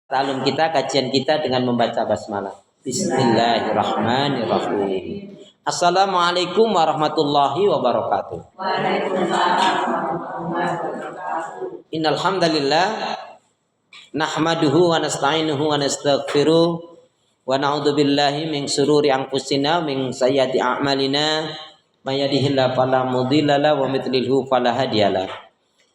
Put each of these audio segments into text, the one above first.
Ta'alum kita, kajian kita dengan membaca basmalah. Bismillahirrahmanirrahim. Assalamualaikum warahmatullahi wabarakatuh. Innal hamdalillah nahmaduhu wa nasta'inuhu wa nastaghfiruh wa na'udzu billahi min shururi anfusina min sayyiati a'malina may yahdihillahu fala mudilla lahu wa may yudlilhu fala hadiyalah.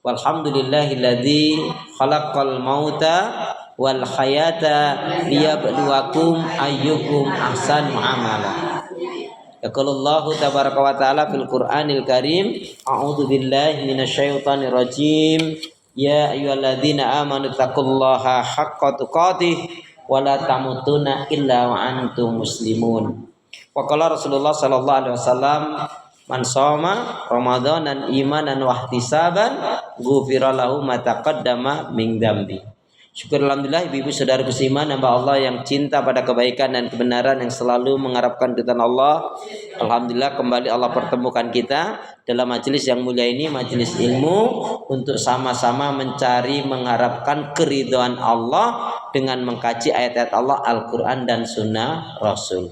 Walhamdulillahilladzi khalaqal mauta wal hayata liyabluwakum ayyukum ahsanu amala. Yaqulullahu tabaraka wa ta'ala fil Qur'anil Karim, a'udzu billahi minasyaitonir rajim. Ya ayyuhalladzina amanu taqullaha haqqa tuqatih wa la tamutunna illa wa antum muslimun. Wa qala Rasulullah sallallahu alaihi wasallam, man shoma ramadanan imanan wa ihtisaban ghufira lahu ma taqaddama min dzambi. Syukur alhamdulillah ibu-ibu saudaraku seiman, hamba Allah yang cinta pada kebaikan dan kebenaran, yang selalu mengharapkan ridhaan Allah. Alhamdulillah kembali Allah pertemukan kita dalam majelis yang mulia ini, majelis ilmu, untuk sama-sama mencari mengharapkan keridhaan Allah dengan mengkaji ayat-ayat Allah, Al-Quran dan Sunnah Rasul.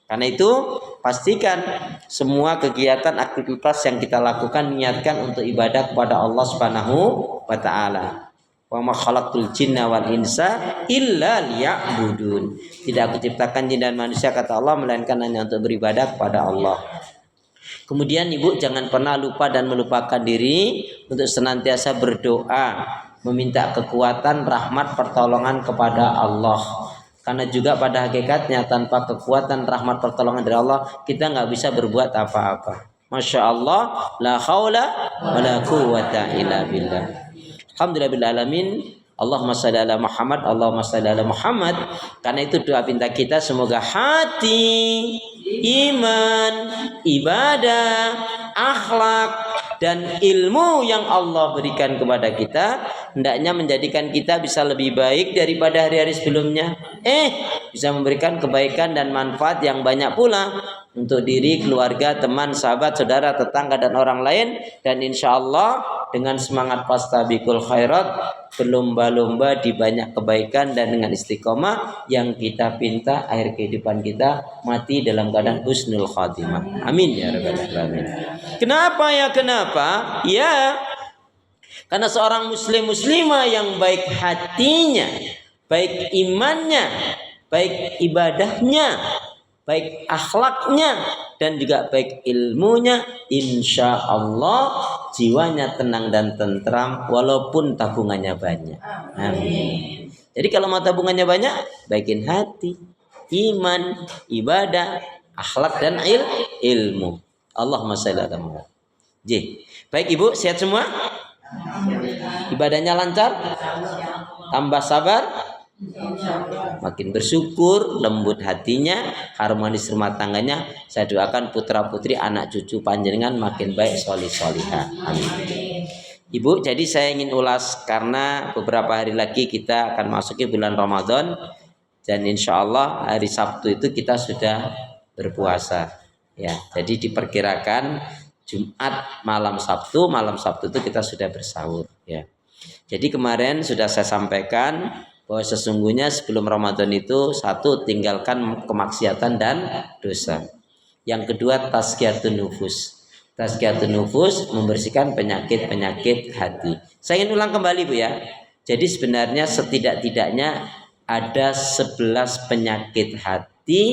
Karena itu pastikan semua kegiatan aktivitas yang kita lakukan niatkan untuk ibadah kepada Allah Subhanahu wa Ta'ala. Wa ma khalaqtul jinna wal insa illa liya'budun. Tidak aku ciptakan jin dan manusia, kata Allah, melainkan hanya untuk beribadah kepada Allah. Kemudian ibu jangan pernah lupa dan melupakan diri untuk senantiasa berdoa, meminta kekuatan, rahmat, pertolongan kepada Allah. Karena juga pada hakikatnya tanpa kekuatan, rahmat, pertolongan dari Allah kita nggak bisa berbuat apa-apa. Masya Allah, la haula wa la quwwata illa billah. Alhamdulillahirrahmanirrahim. Allahumma shalli ala Muhammad, Allahumma shalli ala Muhammad. Karena itu doa pinta kita, semoga hati, iman, ibadah, akhlak, dan ilmu yang Allah berikan kepada kita hendaknya menjadikan kita bisa lebih baik daripada hari-hari sebelumnya. Bisa memberikan kebaikan dan manfaat yang banyak pula untuk diri, keluarga, teman, sahabat, saudara, tetangga, dan orang lain. Dan insya Allah dengan semangat fastabiqul khairat, berlomba-lomba di banyak kebaikan, dan dengan istiqomah yang kita pinta akhir kehidupan kita mati dalam keadaan husnul khatimah. Amin ya rabbal alamin. Kenapa ya? Kenapa? Ya, karena seorang muslim muslimah yang baik hatinya, baik imannya, baik ibadahnya, baik akhlaknya, dan juga baik ilmunya, insya Allah jiwanya tenang dan tentram walaupun tabungannya banyak. Amin. Jadi kalau mau tabungannya banyak, baikin hati, iman, ibadah, akhlak, dan ilmu. Allahumma shalli ala Muhammad. Baik ibu, sehat semua? Ibadahnya lancar? Tambah sabar? Makin bersyukur, lembut hatinya, harmonis rumah tangganya. Saya doakan putra putri anak cucu panjenengan makin baik, solih solihah. Amin. Ibu, jadi saya ingin ulas karena beberapa hari lagi kita akan masuki bulan Ramadan, dan insya Allah hari Sabtu itu kita sudah berpuasa. Ya, jadi diperkirakan Jumat malam Sabtu itu kita sudah bersahur. Ya, jadi kemarin sudah saya sampaikan bahwa sesungguhnya sebelum Ramadan itu, satu, tinggalkan kemaksiatan dan dosa. Yang kedua, tazkiyatun nufus. Tazkiyatun nufus membersihkan penyakit-penyakit hati. Saya ingin ulang kembali Bu ya. Jadi sebenarnya setidak-tidaknya ada 11 penyakit hati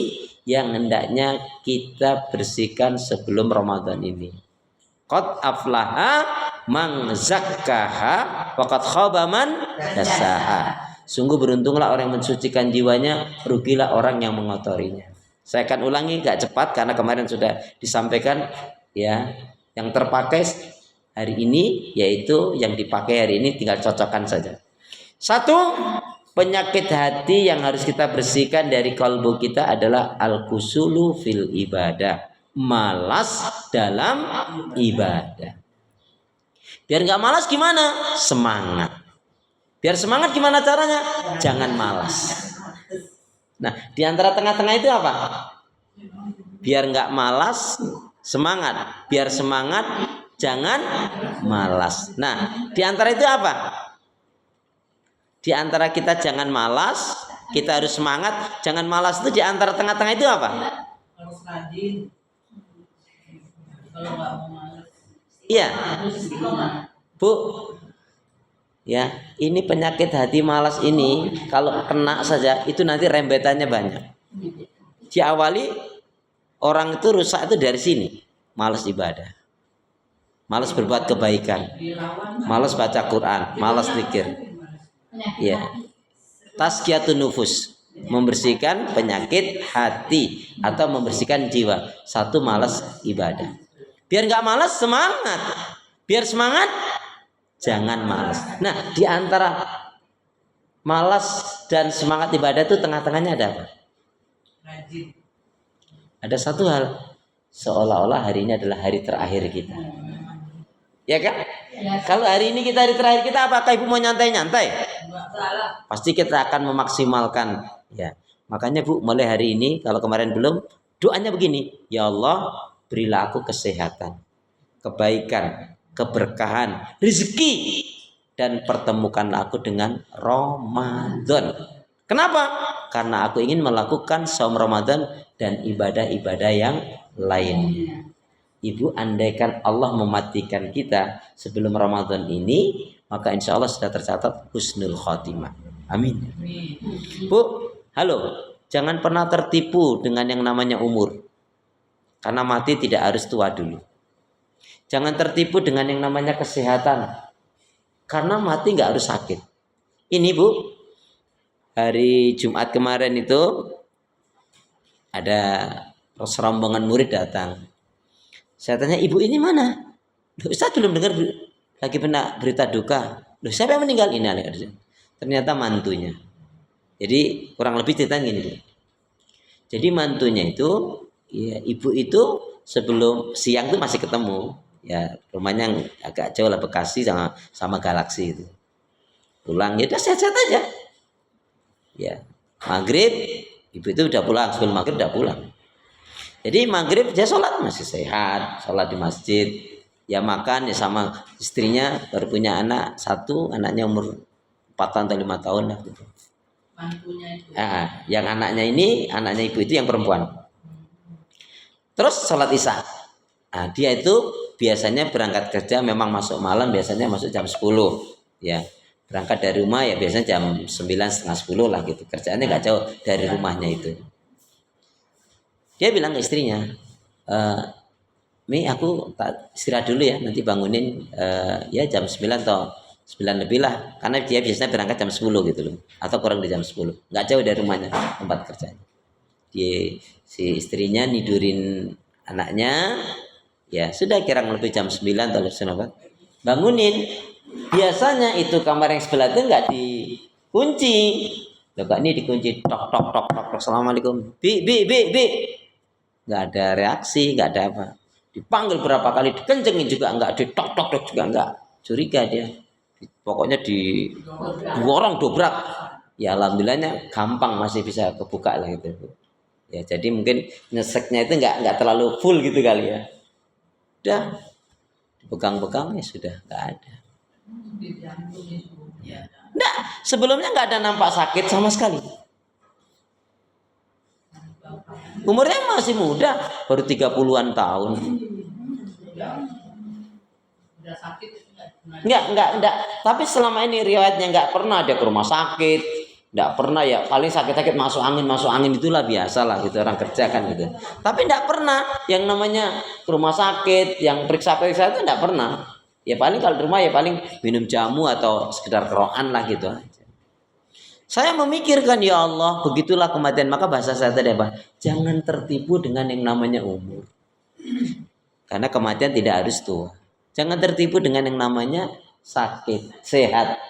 yang hendaknya kita bersihkan sebelum Ramadan ini. Qad aflaha man zakkaha wa qad khaba man dassaha. Sungguh beruntunglah orang yang mensucikan jiwanya, rugilah orang yang mengotorinya. Saya akan ulangi gak cepat karena kemarin sudah disampaikan ya. Yang terpakai hari ini, yaitu yang dipakai hari ini tinggal cocokkan saja. Satu, penyakit hati yang harus kita bersihkan dari kalbu kita adalah al-kusulu fil ibadah. Malas dalam ibadah. Biar gak malas gimana? Semangat. Biar semangat gimana caranya? Jangan malas. Nah, di antara tengah-tengah itu apa? Biar nggak malas, semangat. Biar semangat, jangan malas. Nah, di antara itu apa? Di antara kita jangan malas, kita harus semangat. Jangan malas itu di antara tengah-tengah itu apa? Harus rajin. Kalau nggak mau malas. Iya, Harus istiqomah. Bu. Ya, ini penyakit hati malas ini kalau kena saja itu nanti rembetannya banyak. Diawali orang itu rusak itu dari sini, malas ibadah, malas berbuat kebaikan, malas baca Quran, malas zikir. Ya, tazkiyatun nufus, membersihkan penyakit hati atau membersihkan jiwa. Satu, malas ibadah. Biar nggak malas, semangat. Biar semangat, jangan malas. Nah, di antara malas dan semangat ibadah itu tengah-tengahnya ada apa? Rajin. Ada satu hal, seolah-olah hari ini adalah hari terakhir kita. Ya kan? Kalau hari ini kita hari terakhir kita, apakah ibu mau nyantai-nyantai? Pasti kita akan memaksimalkan. Ya, makanya Bu, mulai hari ini, kalau kemarin belum, doanya begini: ya Allah, berilah aku kesehatan, kebaikan, keberkahan, rezeki, dan pertemukanlah aku dengan Ramadan. Kenapa? Karena aku ingin melakukan saum Ramadan dan ibadah-ibadah yang lainnya. Ibu, andaikan Allah mematikan kita sebelum Ramadan ini, maka insya Allah sudah tercatat husnul khotimah. Amin. Bu, halo, jangan pernah tertipu dengan yang namanya umur, karena mati tidak harus tua dulu. Jangan tertipu dengan yang namanya kesehatan, karena mati nggak harus sakit. Ini Bu, hari Jumat kemarin itu ada rombongan murid datang. Saya tanya, ibu ini mana? Loh, Ustaz belum dengar lagi pernah berita duka. Loh, siapa yang meninggal? Ini ternyata mantunya. Jadi kurang lebih ceritanya gini. Jadi mantunya itu, ya, ibu itu sebelum siang itu masih ketemu. Ya, rumahnya yang agak jauh lah, Bekasi sama Galaksi itu. Pulang, ya udah sehat-sehat aja. Ya, maghrib ibu itu udah pulang, sebelum maghrib udah pulang. Jadi maghrib dia sholat masih sehat, sholat di masjid, ya makan ya sama istrinya, baru punya anak satu, anaknya umur 4 tahun atau 5 tahun lah gitu. Yang anaknya ini, anaknya ibu itu yang perempuan. Terus sholat isya. Nah, dia itu biasanya berangkat kerja memang masuk malam, biasanya masuk jam 10. Ya, berangkat dari rumah ya biasanya jam 9, setengah 10 lah gitu. Kerjaannya nggak jauh dari rumahnya itu. Dia bilang ke istrinya, Mi, aku tak istirahat dulu ya, nanti bangunin ya jam 9 atau 9 lebih lah, karena dia biasanya berangkat jam 10 gitu loh, atau kurang dari jam 10, nggak jauh dari rumahnya tempat kerjanya. Si istrinya nidurin anaknya, ya sudah kira lebih jam 9 atau 9, bangunin. Biasanya itu kamar yang sebelah itu nggak dikunci. Loh, Kak, ini dikunci, tok tok tok tok, assalamualaikum, bi, nggak ada reaksi, nggak ada apa. Dipanggil berapa kali, dikencengin juga nggak, ditok tok tok juga nggak. Curiga dia, pokoknya di orang dobrak. Ya alhamdulillahnya gampang, masih bisa kebuka lah gitu. Ya jadi mungkin nyeseknya itu nggak terlalu full gitu kali ya. Udah dipegang-pegang ya sudah nggak ada. Nggak, sebelumnya nggak ada nampak sakit sama sekali. Umurnya masih muda, baru 30-an tahun. Enggak. Tapi selama ini riwayatnya enggak pernah dia ke rumah sakit, enggak pernah ya. Paling sakit-sakit masuk angin itulah biasa lah gitu, orang kerja kan gitu. Tapi enggak pernah yang namanya ke rumah sakit, yang periksa-periksa itu enggak pernah. Ya paling kalau di rumah ya paling minum jamu atau sekedar keroan lah gitu aja. Saya memikirkan, ya Allah, begitulah kematian. Maka bahasa saya tadi apa? Jangan tertipu dengan yang namanya umur. Karena kematian tidak harus tua. Jangan tertipu dengan yang namanya sakit, sehat.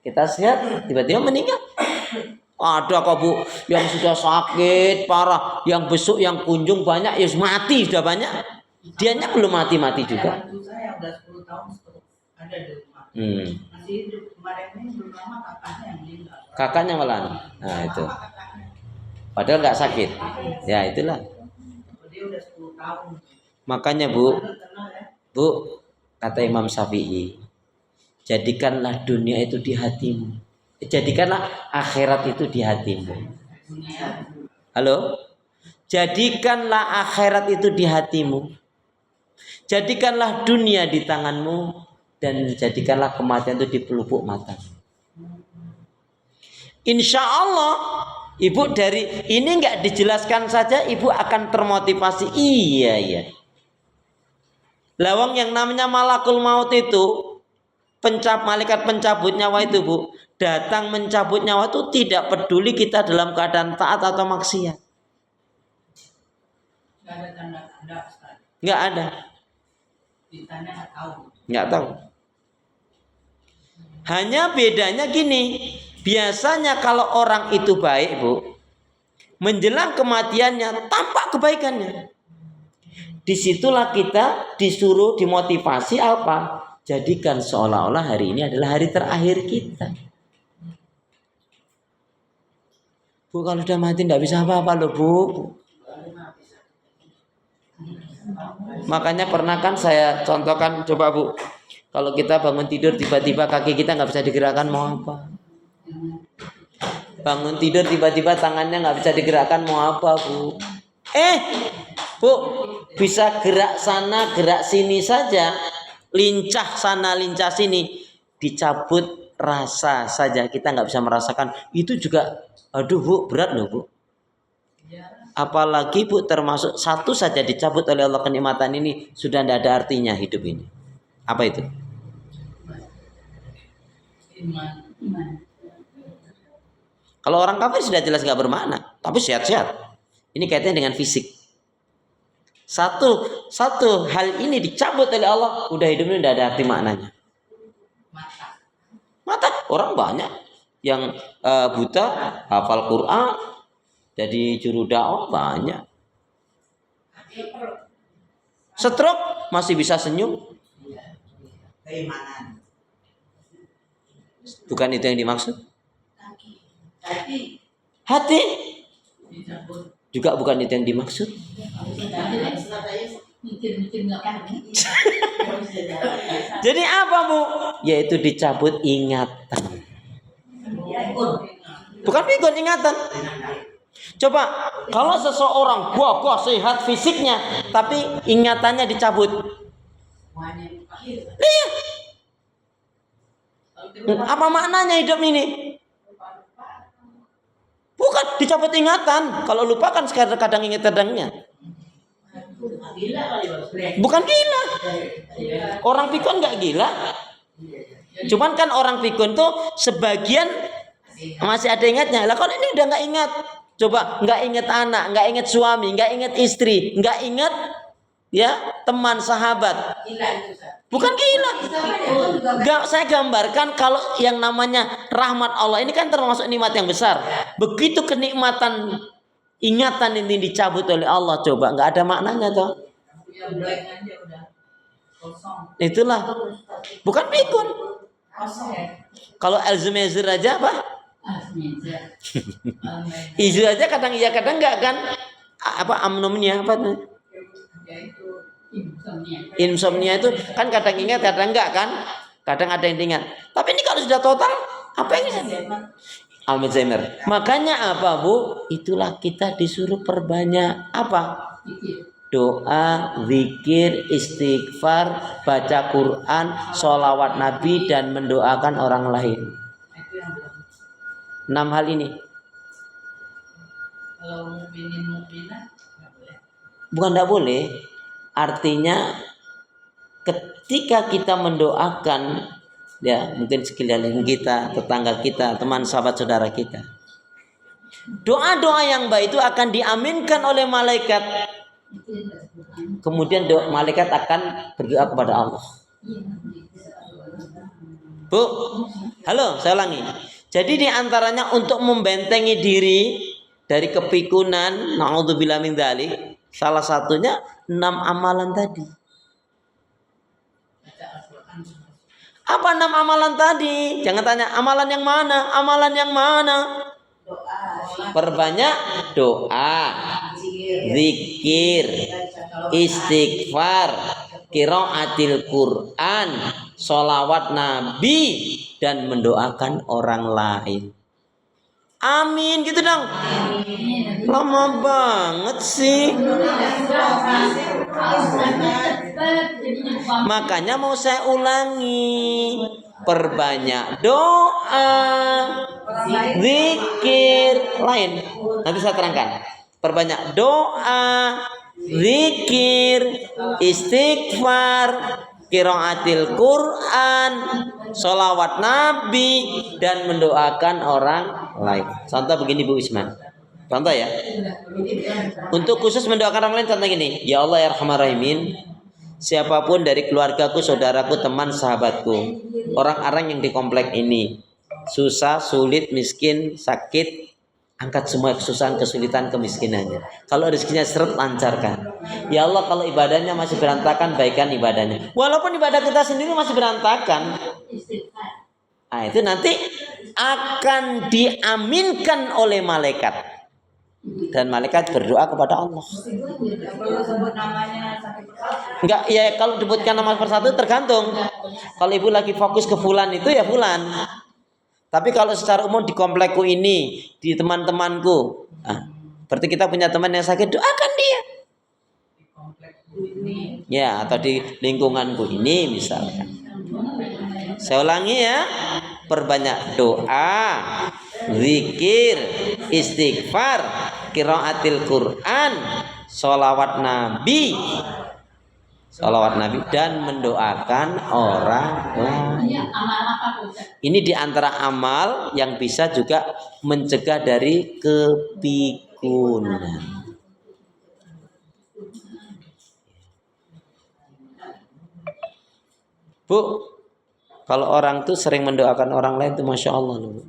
Kita sehat, tiba-tiba meninggal. Ada kok Bu, yang sudah sakit parah, yang besuk, yang kunjung banyak, ya mati sudah banyak. Dianya belum mati juga. Saya udah 10 tahun ada di rumah. Masih hidup. Kemarin ini belum lama kakaknya yang meninggal. Kakaknya malah. Nah itu. Padahal nggak sakit. Ya itulah. Dia udah 10 tahun. Makanya Bu, kata Imam Syafi'i, jadikanlah dunia itu di hatimu. Jadikanlah akhirat itu di hatimu. Halo? Jadikanlah akhirat itu di hatimu. Jadikanlah dunia di tanganmu dan jadikanlah kematian itu di pelupuk mata. Insya Allah, ibu dari ini nggak dijelaskan saja, ibu akan termotivasi. Iya. Lawang yang namanya malakul maut itu, malaikat pencabut nyawa itu, bu, datang mencabut nyawa itu tidak peduli kita dalam keadaan taat atau maksiat. Nggak ada tanda-tanda, Ustaz. Nggak ada. Ditanya nggak tahu. Nggak tahu. Hanya bedanya gini. Biasanya kalau orang itu baik, bu, menjelang kematiannya tampak kebaikannya. Disitulah kita disuruh dimotivasi apa? Jadikan seolah-olah hari ini adalah hari terakhir kita. Bu, kalau udah mati tidak bisa apa-apa loh, bu. Makanya pernah kan saya contohkan, coba bu, kalau kita bangun tidur tiba-tiba kaki kita nggak bisa digerakkan, mau apa? Bangun tidur tiba-tiba tangannya nggak bisa digerakkan, mau apa, bu? Bu, bisa gerak sana gerak sini saja, lincah sana lincah sini, dicabut rasa saja kita nggak bisa merasakan, itu juga aduh bu, berat loh bu. Apalagi bu, termasuk satu saja dicabut oleh Allah kenikmatan ini, sudah tidak ada artinya hidup ini. Apa itu? Iman. Kalau orang kafir sudah jelas nggak bermakna, tapi sehat-sehat. Ini kaitannya dengan fisik. Satu hal ini dicabut oleh Allah, udah hidupnya tidak ada arti maknanya. Mata orang banyak yang buta, hafal Quran, jadi juru dakwah banyak. Stroke masih bisa senyum. Keimanan. Bukan itu yang dimaksud. Hati juga bukan itu yang dimaksud. Jadi apa bu? Yaitu dicabut ingatan. Bukan pikun, ingatan. Coba kalau seseorang gua sehat fisiknya, tapi ingatannya dicabut. Iya. Apa maknanya hidup ini? Bukan dicabut ingatan. Kalau lupa kan kadang ingat kadangnya. Bukan gila. Orang pikun nggak gila. Cuman kan orang pikun tuh sebagian masih ada ingatnya. Lah kalau ini udah nggak ingat. Coba nggak ingat anak, nggak ingat suami, nggak ingat istri, nggak ingat ya teman sahabat. Bukan gila. Saya gambarkan kalau yang namanya rahmat Allah ini kan termasuk nikmat yang besar. Begitu kenikmatan ingatan ini dicabut oleh Allah, coba nggak ada maknanya toh. Itulah. Bukan pikun. Kalau Alzheimer aja apa? Izu aja kadang iya kadang enggak kan? Apa amnomnia apa tuh? Insomnia itu kan kadang ingat kadang enggak kan? Kadang ada yang ingat. Tapi ini kalau sudah total apa yang bisa? Alzheimer. Makanya apa bu? Itulah kita disuruh perbanyak apa? Doa, zikir, istighfar, baca Quran, sholawat Nabi dan mendoakan orang lain. 6 hal ini. Kalau mukminah bukan tidak boleh. Artinya ketika kita mendoakan ya mungkin sekeliling kita, tetangga kita, teman sahabat saudara kita, doa-doa yang baik itu akan diaminkan oleh malaikat. Kemudian malaikat akan berdoa kepada Allah. Bu, halo, saya ulangi. Jadi diantaranya untuk membentengi diri dari kepikunan, na'udzubillah min dzalik, salah satunya 6 amalan tadi. Apa 6 amalan tadi? Jangan tanya amalan yang mana, amalan yang mana. Perbanyak doa, zikir, istighfar, qiraatil Quran, sholawat Nabi dan mendoakan orang lain. Amin gitu dong. Lama banget sih. Makanya mau saya ulangi, perbanyak doa, zikir lain. Nanti saya terangkan. Perbanyak doa, zikir, istighfar, qiraatil Quran, sholawat Nabi, dan mendoakan orang lain. Contoh begini Bu Isman. Contoh ya. Untuk khusus mendoakan orang lain, contoh gini. Ya Allah ya Arhamar Rahimin, siapapun dari keluargaku, saudaraku, teman, sahabatku, orang-orang yang di komplek ini susah, sulit, miskin, sakit, angkat semua kesusahan, kesulitan, kemiskinannya. Kalau rezekinya seret, lancarkan. Ya Allah, kalau ibadahnya masih berantakan, baikkan ibadahnya. Walaupun ibadah kita sendiri masih berantakan, nah itu nanti akan diaminkan oleh malaikat, dan malaikat berdoa kepada Allah. Enggak, ya kalau disebutkan nama persatu tergantung. Kalau ibu lagi fokus ke fulan itu ya fulan. Tapi kalau secara umum di komplekku ini, di teman-temanku, nah, berarti kita punya teman yang sakit, doakan dia. Ya, atau di lingkunganku ini misalkan. Saya ulangi ya, perbanyak doa, zikir, istighfar, qiraatil Quran, sholawat Nabi, dan mendoakan orang lain. Ini diantara amal yang bisa juga mencegah dari kepikunan. Bu, kalau orang tuh sering mendoakan orang lain tuh Masya Allah.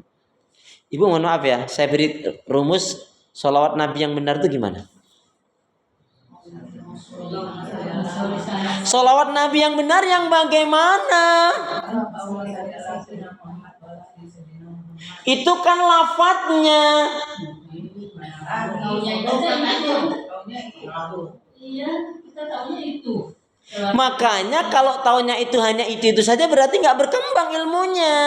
Ibu mohon maaf ya, saya beri rumus sholawat Nabi yang benar itu gimana? Sholawat Nabi yang benar yang bagaimana? Itu kan lafadznya. Iya, kita tahunya itu. Makanya kalau taunya itu hanya itu saja berarti nggak berkembang ilmunya.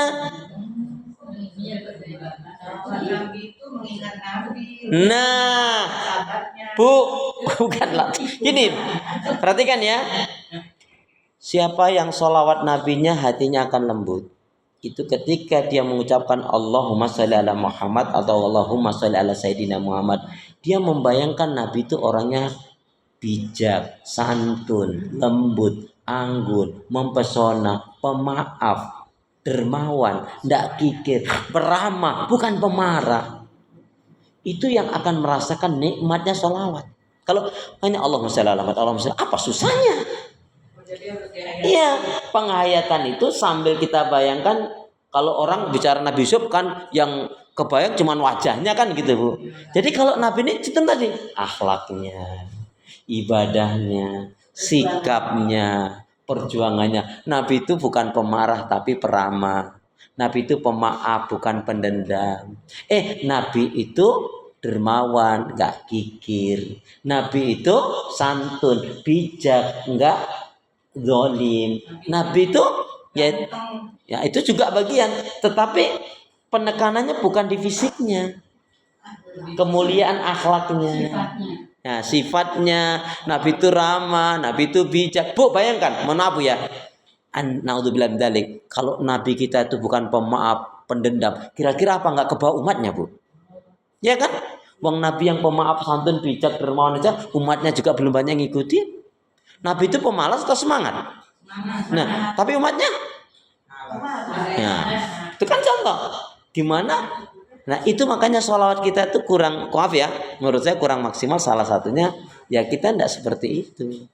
Nah, Bu, bukanlah. Gini, perhatikan ya. Siapa yang sholawat nabinya hatinya akan lembut. Itu ketika dia mengucapkan Allahumma sholli ala Muhammad atau Allahumma sholli ala Sayyidina Muhammad, dia membayangkan Nabi itu orangnya bijak, santun, lembut, anggun, mempesona, pemaaf, dermawan, tidak kikir, peramah, bukan pemarah. Itu yang akan merasakan nikmatnya sholawat. Kalau hanya Allahumma sholli ala Muhammad, Allahumma sholli, apa susahnya? Iya, penghayatan itu sambil kita bayangkan. Kalau orang bicara Nabi Yusuf kan yang kebayang cuman wajahnya kan gitu Bu. Jadi kalau Nabi ini itu tadi akhlaknya, ibadahnya, sikapnya, perjuangannya. Nabi itu bukan pemarah tapi peramah. Nabi itu pemaaf bukan pendendam. Nabi itu dermawan, enggak kikir. Nabi itu santun, bijak, enggak zalim. Nabi itu ya itu juga bagian, tetapi penekanannya bukan di fisiknya. Kemuliaan akhlaknya. Nah, sifatnya Nabi itu ramah, Nabi itu bijak. Bu, bayangkan, mohon maaf ya. Naudzubillah min dzalik. Kalau Nabi kita itu bukan pemaaf, pendendam, kira-kira apa enggak kebawa umatnya, Bu? Ya kan? Wong Nabi yang pemaaf, santun, bijak, dermawan aja, umatnya juga belum banyak yang ngikutin. Nabi itu pemalas atau semangat? Nah, tapi umatnya? Ya, itu kan contoh. Gimana? Nah, itu makanya sholawat kita itu kurang, maaf ya, menurut saya kurang maksimal. Salah satunya, ya kita tidak seperti itu.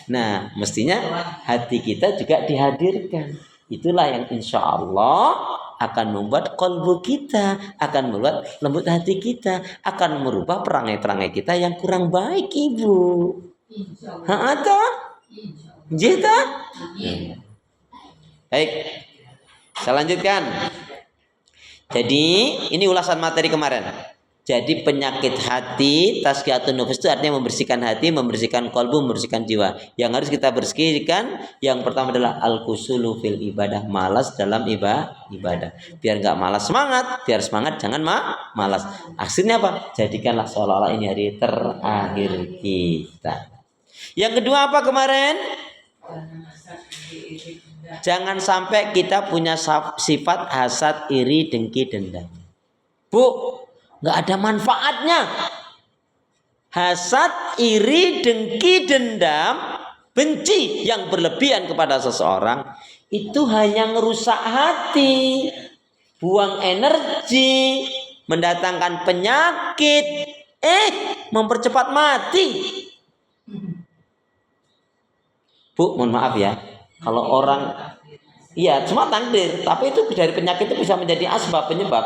Nah, mestinya hati kita juga dihadirkan. Itulah yang insya Allah akan membuat kolbu kita, akan membuat lembut hati kita, akan merubah perangai-perangai kita yang kurang baik, Ibu. Atau jita? Baik, saya lanjutkan. Jadi ini ulasan materi kemarin. Jadi penyakit hati, tazkiyatun nufus itu artinya membersihkan hati, membersihkan kolbu, membersihkan jiwa. Yang harus kita bersihkan, yang pertama adalah al-kusulu fil ibadah, malas dalam ibadah. Biar nggak malas semangat, biar semangat jangan malas. Akhirnya apa? Jadikanlah seolah-olah ini hari terakhir kita. Yang kedua apa kemarin? Jangan sampai kita punya sifat hasad, iri, dengki, dendam. Bu, nggak ada manfaatnya. Hasad, iri, dengki, dendam, benci yang berlebihan kepada seseorang itu hanya ngerusak hati, buang energi, mendatangkan penyakit, mempercepat mati. Bu, mohon maaf ya, kalau orang, iya cuma takdir, tapi itu dari penyakit itu bisa menjadi asbab, penyebab.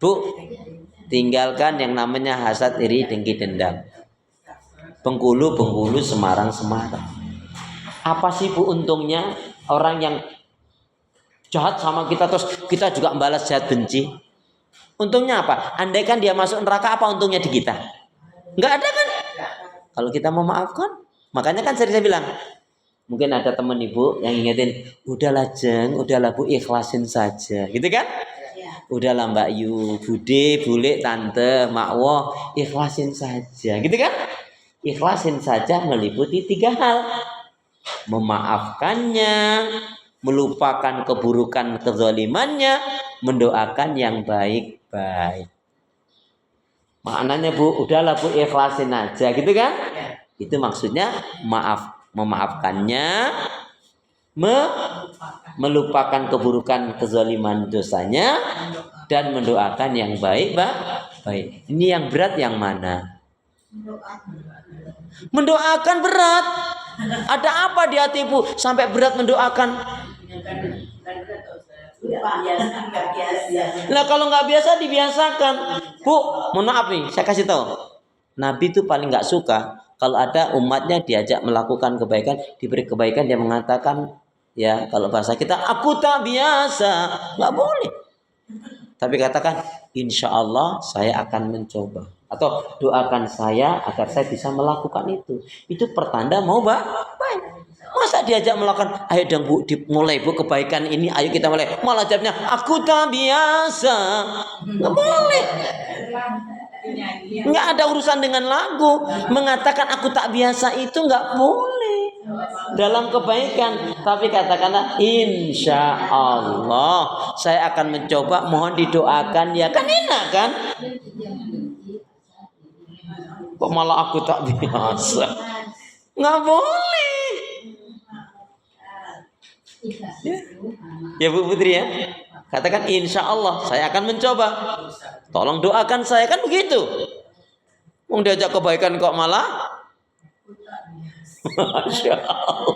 Bu, tinggalkan yang namanya hasad, iri, dengki, dendam. Bengkulu, Semarang. Apa sih Bu untungnya orang yang jahat sama kita terus kita juga membalas jahat benci? Untungnya apa? Andaikan dia masuk neraka, apa untungnya di kita? Nggak ada kan? Kalau kita memaafkan, makanya kan saya bilang, mungkin ada teman ibu yang ingetin, udahlah Jeng, udahlah Bu, ikhlasin saja, gitu kan? Udahlah Mbak Yu, Bude, Bule, Tante, Makwo, ikhlasin saja, gitu kan? Ikhlasin saja meliputi 3 hal. Memaafkannya, melupakan keburukan kezalimannya, mendoakan yang baik-baik. Maknanya Bu, udahlah Bu, ikhlasin aja, gitu kan? Itu maksudnya memaafkannya, melupakan keburukan kezaliman dosanya, dan mendoakan yang baik. Ini yang berat yang mana? Mendoakan berat. Ada apa di hati Bu sampai berat mendoakan? Nah kalau nggak biasa dibiasakan. Bu, mohon maaf nih, saya kasih tahu. Nabi itu paling nggak suka kalau ada umatnya diajak melakukan kebaikan, diberi kebaikan, dia mengatakan, ya kalau bahasa kita, aku tak biasa, nggak boleh. Tapi katakan, insya Allah saya akan mencoba. Atau doakan saya agar saya bisa melakukan itu. Itu pertanda mau baik. Masa diajak melakukan, ayo dong Bu, mulai Bu kebaikan ini, ayo kita mulai. Malah jawabnya, aku tak biasa. Nggak boleh. Nggak ada urusan dengan lagu. Mengatakan aku tak biasa itu nggak boleh dalam kebaikan. Tapi katakanlah, insya Allah saya akan mencoba, mohon didoakan ya. Kan enak kan? Kok malah aku tak biasa? Nggak boleh. Ya Bu Putri ya, katakan insya Allah saya akan mencoba. Tolong doakan saya, kan begitu. Mau diajak kebaikan kok malah, Masya Allah.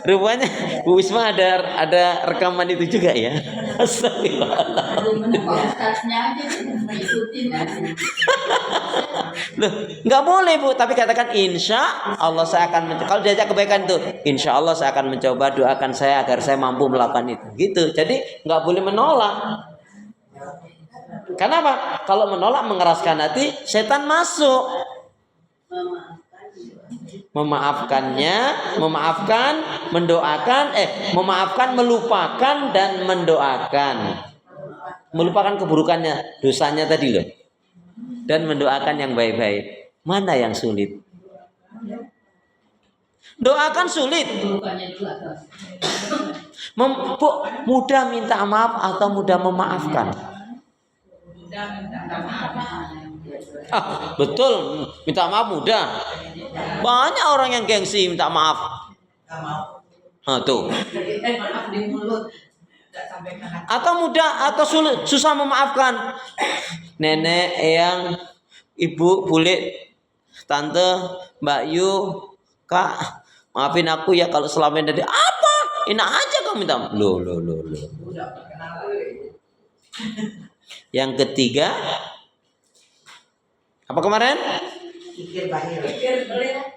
Rupanya Bu Wisma ada rekaman itu juga ya. Loh, nggak boleh Bu, tapi katakan insya Allah saya akan mencoba. Kalau diajak kebaikan itu, insya Allah saya akan mencoba, doakan saya agar saya mampu melakukan itu. Gitu. Jadi nggak boleh menolak. Kenapa? Kalau menolak mengeraskan hati, setan masuk. Memaafkannya, memaafkan, melupakan dan mendoakan. Melupakan keburukannya, dosanya tadi loh. Dan mendoakan yang baik-baik. Mana yang sulit? Doakan sulit. Mudah minta maaf atau mudah memaafkan? Betul, minta maaf mudah. Banyak orang yang gengsi minta maaf. Tuh. Atau mudah atau sulit, susah memaafkan. Nenek, eyang, ibu, bule, tante, Mbak Yu, Kak, maafin aku ya kalau selama ini apa? Enak aja kamu minta. Loh. Yang ketiga, apa kemarin?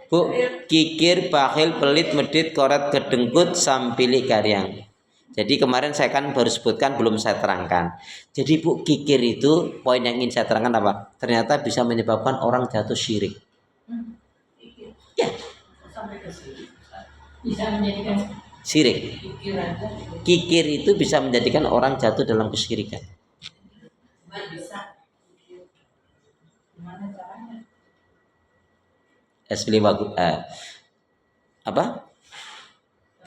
Bu, kikir, bakhil, pelit, medit, koret, kedengkut, sampili, karyang. Jadi kemarin saya kan baru sebutkan, belum saya terangkan. Jadi Bu, kikir itu poin yang ingin saya terangkan apa? Ternyata bisa menyebabkan orang jatuh syirik. Ya. Sampai ke sini. Bisa menjadikan Syirik. Kikir itu bisa menjadikan orang jatuh dalam kesyirikan. Bisa. Gimana caranya? Apa?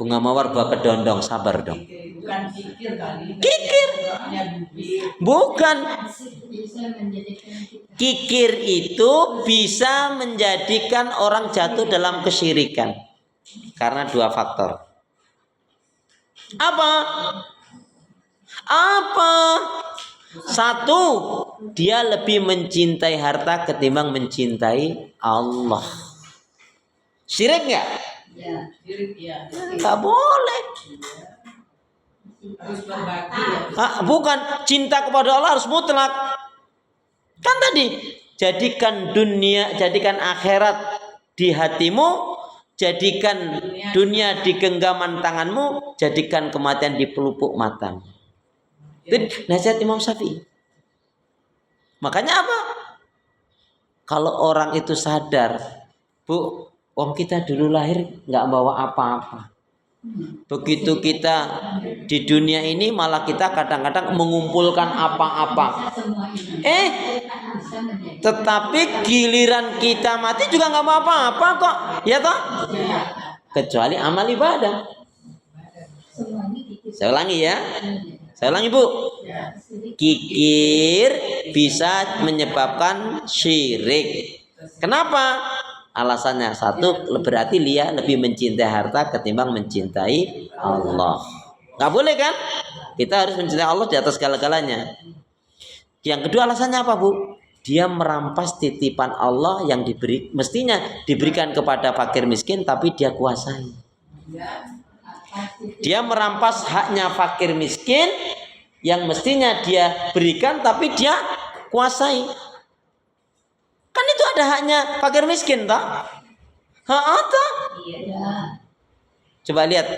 Bunga mawar buah kedondong, sabar dong. Bukan kikir kali. Kikir. Hanya bibir. Bukan. bisa menjadikan Kikir itu bisa menjadikan orang jatuh dalam kesyirikan. Karena dua faktor. Apa? Satu, dia lebih mencintai harta ketimbang mencintai Allah. Syirik nggak? Ya, sirik ya. Nggak boleh. Harus berbagi ya. Bukan, cinta kepada Allah harus mutlak. Kan tadi, jadikan akhirat di hatimu, jadikan dunia di genggaman tanganmu, jadikan kematian di pelupuk matamu. Itu nasihat Imam Syafi'i. Makanya apa? Kalau orang itu sadar, Bu, wong kita dulu lahir nggak bawa apa-apa. Begitu kita di dunia ini malah kita kadang-kadang mengumpulkan apa-apa. Tetapi giliran kita mati juga nggak bawa apa-apa kok, ya toh? Kecuali amal ibadah. Saya ulangi ya. Saya ulangi Bu. Kikir bisa menyebabkan syirik. Kenapa? Alasannya satu, berarti dia lebih mencintai harta ketimbang mencintai Allah. Nggak boleh kan? Kita harus mencintai Allah di atas segala-galanya. Yang kedua alasannya apa Bu? Dia merampas titipan Allah yang mestinya diberikan kepada fakir miskin, tapi dia kuasai. Dia merampas haknya fakir miskin yang mestinya dia berikan, tapi dia kuasai. Kan itu ada haknya fakir miskin toh? Toh? Coba lihat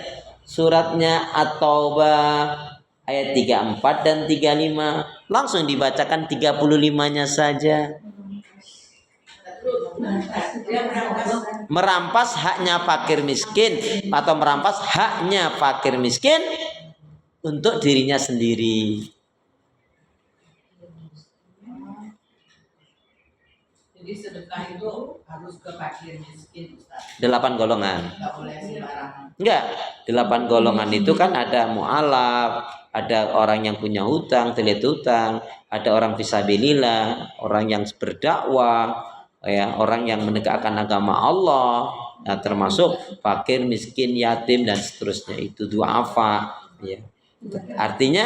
suratnya At-Taubah ayat 34 dan 35. Langsung dibacakan 35-nya saja. Merampas haknya fakir miskin atau merampas haknya fakir miskin untuk dirinya sendiri. Jadi sedekah itu harus ke fakir miskin, Ustaz. 8 golongan. Enggak boleh sembarangan. Enggak, 8 golongan itu kan ada mu'alaf, ada orang yang punya hutang, telit hutang, ada orang fisabilillah, orang yang berdakwah, ya, orang yang menegakkan agama Allah, ya, termasuk fakir, miskin, yatim dan seterusnya, itu duafa, ya. Artinya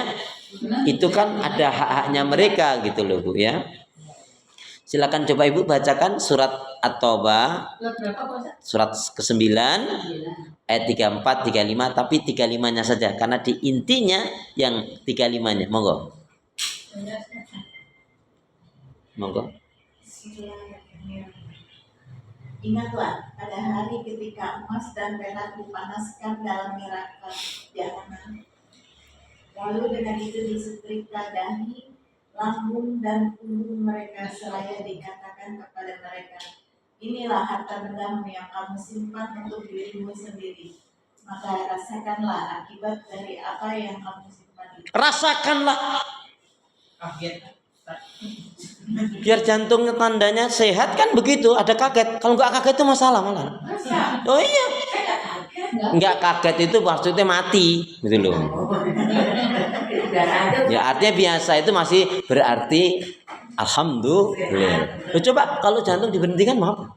itu kan ada hak-haknya mereka gitu loh Bu ya. Silakan coba Ibu bacakan surat At-Taubah surat ke-9 ayat 34 35, tapi 35-nya saja karena di intinya yang 35-nya. Monggo. Ingatlah pada hari ketika emas dan perak dipanaskan dalam neraka jahanam. Lalu dengan itu disetrika dahi, lambung dan punggung mereka seraya dikatakan kepada mereka, inilah harta bendamu yang kamu simpan untuk dirimu sendiri. Maka rasakanlah akibat dari apa yang kamu simpan itu. Rasakanlah. Kaget. Biar jantungnya tandanya sehat kan begitu, ada kaget. Kalau nggak kaget itu masalah malah. Oh iya. Nggak kaget itu maksudnya mati, gitu loh. Ya artinya biasa itu masih berarti alhamdulillah. Coba kalau jantung diberhentikan mau apa?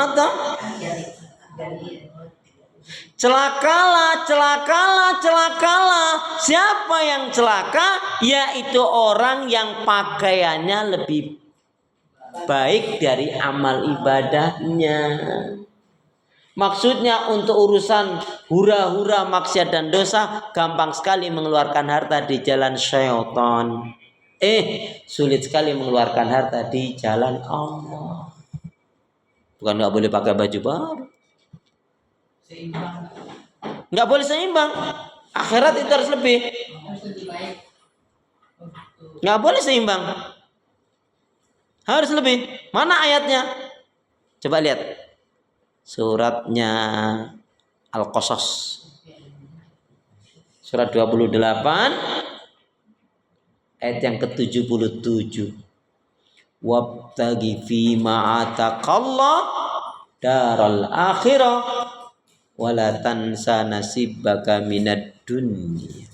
Atau celakalah. Siapa yang celaka? Yaitu orang yang pakaiannya lebih baik dari amal ibadahnya. Maksudnya untuk urusan hura-hura maksiat dan dosa gampang sekali mengeluarkan harta di jalan syaitan. Sulit sekali mengeluarkan harta di jalan Allah. Bukan nggak boleh pakai baju baru. Seimbang. Nggak boleh seimbang. Akhirat itu harus lebih. Harus lebih baik. Nggak boleh seimbang. Harus lebih. Mana ayatnya? Coba lihat. Suratnya Al-Qasas. Surat 28 ayat yang ke-77. Wabtaghi fima ataqallah daral akhirah wala tansa nasibaka minad dunya.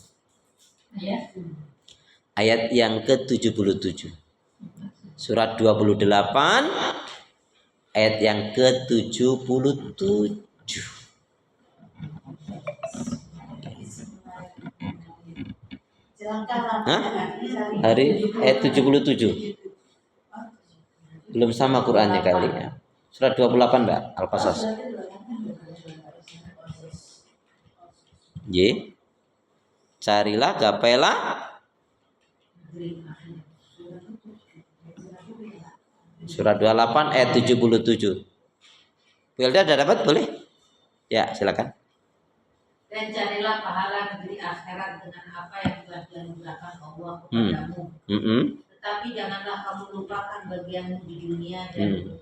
Ya. Ayat yang ke-77. Surat 28 ayat yang ke-77. Hah? Hari ayat 77. Belum sama Qur'annya kali ya. Surat 28 Mbak, Al-Qasas. Ye. Carilah, gapailah. Surat 28 ayat 77. Wilda ada dapat boleh? Ya, silakan. Dan carilah pahala negeri akhirat dengan apa yang telah dianugerahkan Allah kepadamu. Tetapi janganlah kamu lupakan bagianmu di dunia dan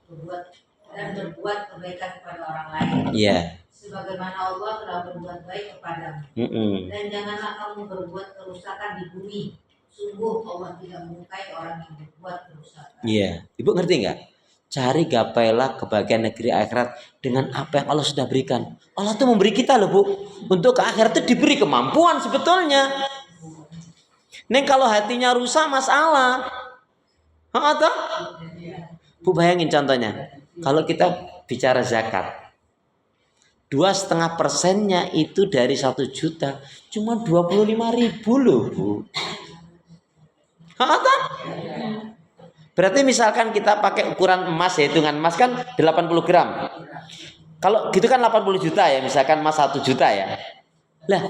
berbuat kebaikan kepada orang lain. Iya. Sebagaimana Allah telah berbuat baik kepadamu. Dan janganlah kamu berbuat kerusakan di bumi. Sungguh Allah tidak menyukai orang yang berbuat kerusakan. Iya. Ibu ngerti nggak? Cari gapailah kebahagiaan negeri akhirat dengan apa yang Allah sudah berikan. Allah tuh memberi kita loh Bu. Untuk ke akhirat itu diberi kemampuan sebetulnya. Neng kalau hatinya rusak masalah. Atau? Bu bayangin contohnya. Kalau kita bicara zakat. 2,5%-nya itu dari 1 juta. Cuma 25.000 loh Bu. Atau? Berarti misalkan kita pakai ukuran emas ya, hitungan emas kan 80 gram. Kalau gitu kan 80 juta ya, misalkan emas 1 juta ya. Lah.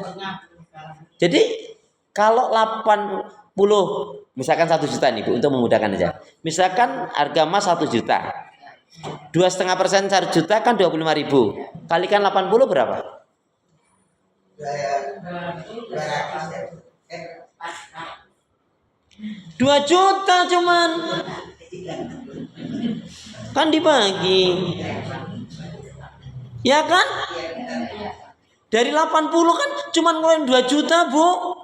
Jadi kalau 80 misalkan 1 juta nih Bu, untuk memudahkan aja. Misalkan harga emas 1 juta. 2,5% 1 juta kan 25.000. Kalikan 80 berapa? 2 juta cuman. Kan dibagi. Ya kan? Dari 80 kan cuman ngeluarin 2 juta, Bu.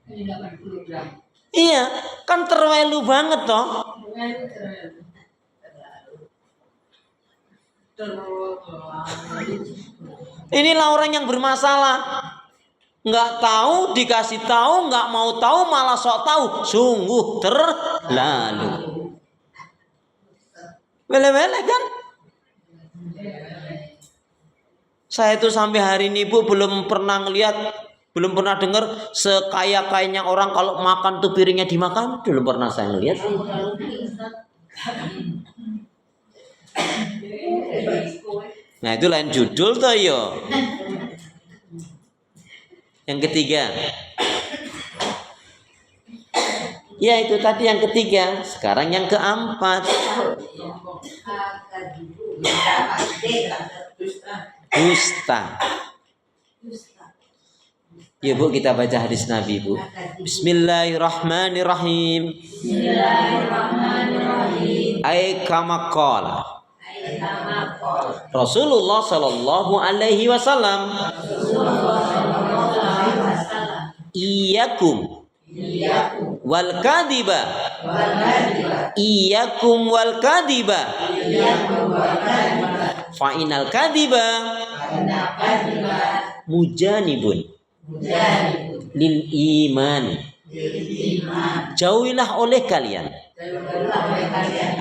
Ini 80 gram. Iya, kan terwelu banget toh. Inilah orang yang bermasalah. Nggak tahu, dikasih tahu, nggak mau tahu, malah sok tahu. Sungguh terlalu. Wele-wele kan? Saya itu sampai hari ini Bu belum pernah ngelihat, belum pernah dengar sekaya-kayanya orang kalau makan tuh piringnya dimakan. Belum pernah saya ngelihat. Nah itu lain judul toh yo. Yang ketiga. Ya itu tadi yang ketiga. Sekarang yang keempat. Dusta. Ya Bu kita baca hadis Nabi Bu. Bismillahirrahmanirrahim. Bismillahirrahmanirrahim. Ay kama qala Rasulullah sallallahu alaihi wasallam. Iyakum wal kadiba. Iyakum wal kadiba. Fa'inal kadiba mujanibun lil iman. Jauhilah oleh kalian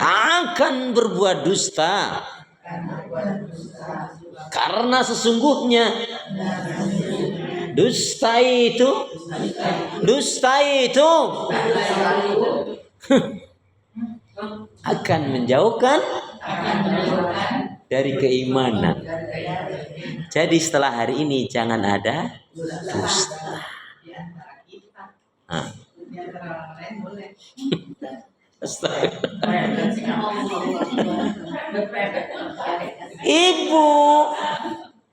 akan berbuat dusta, karena sesungguhnya dusta itu akan menjauhkan dari keimanan. Jadi setelah hari ini jangan ada dusta. Ibu,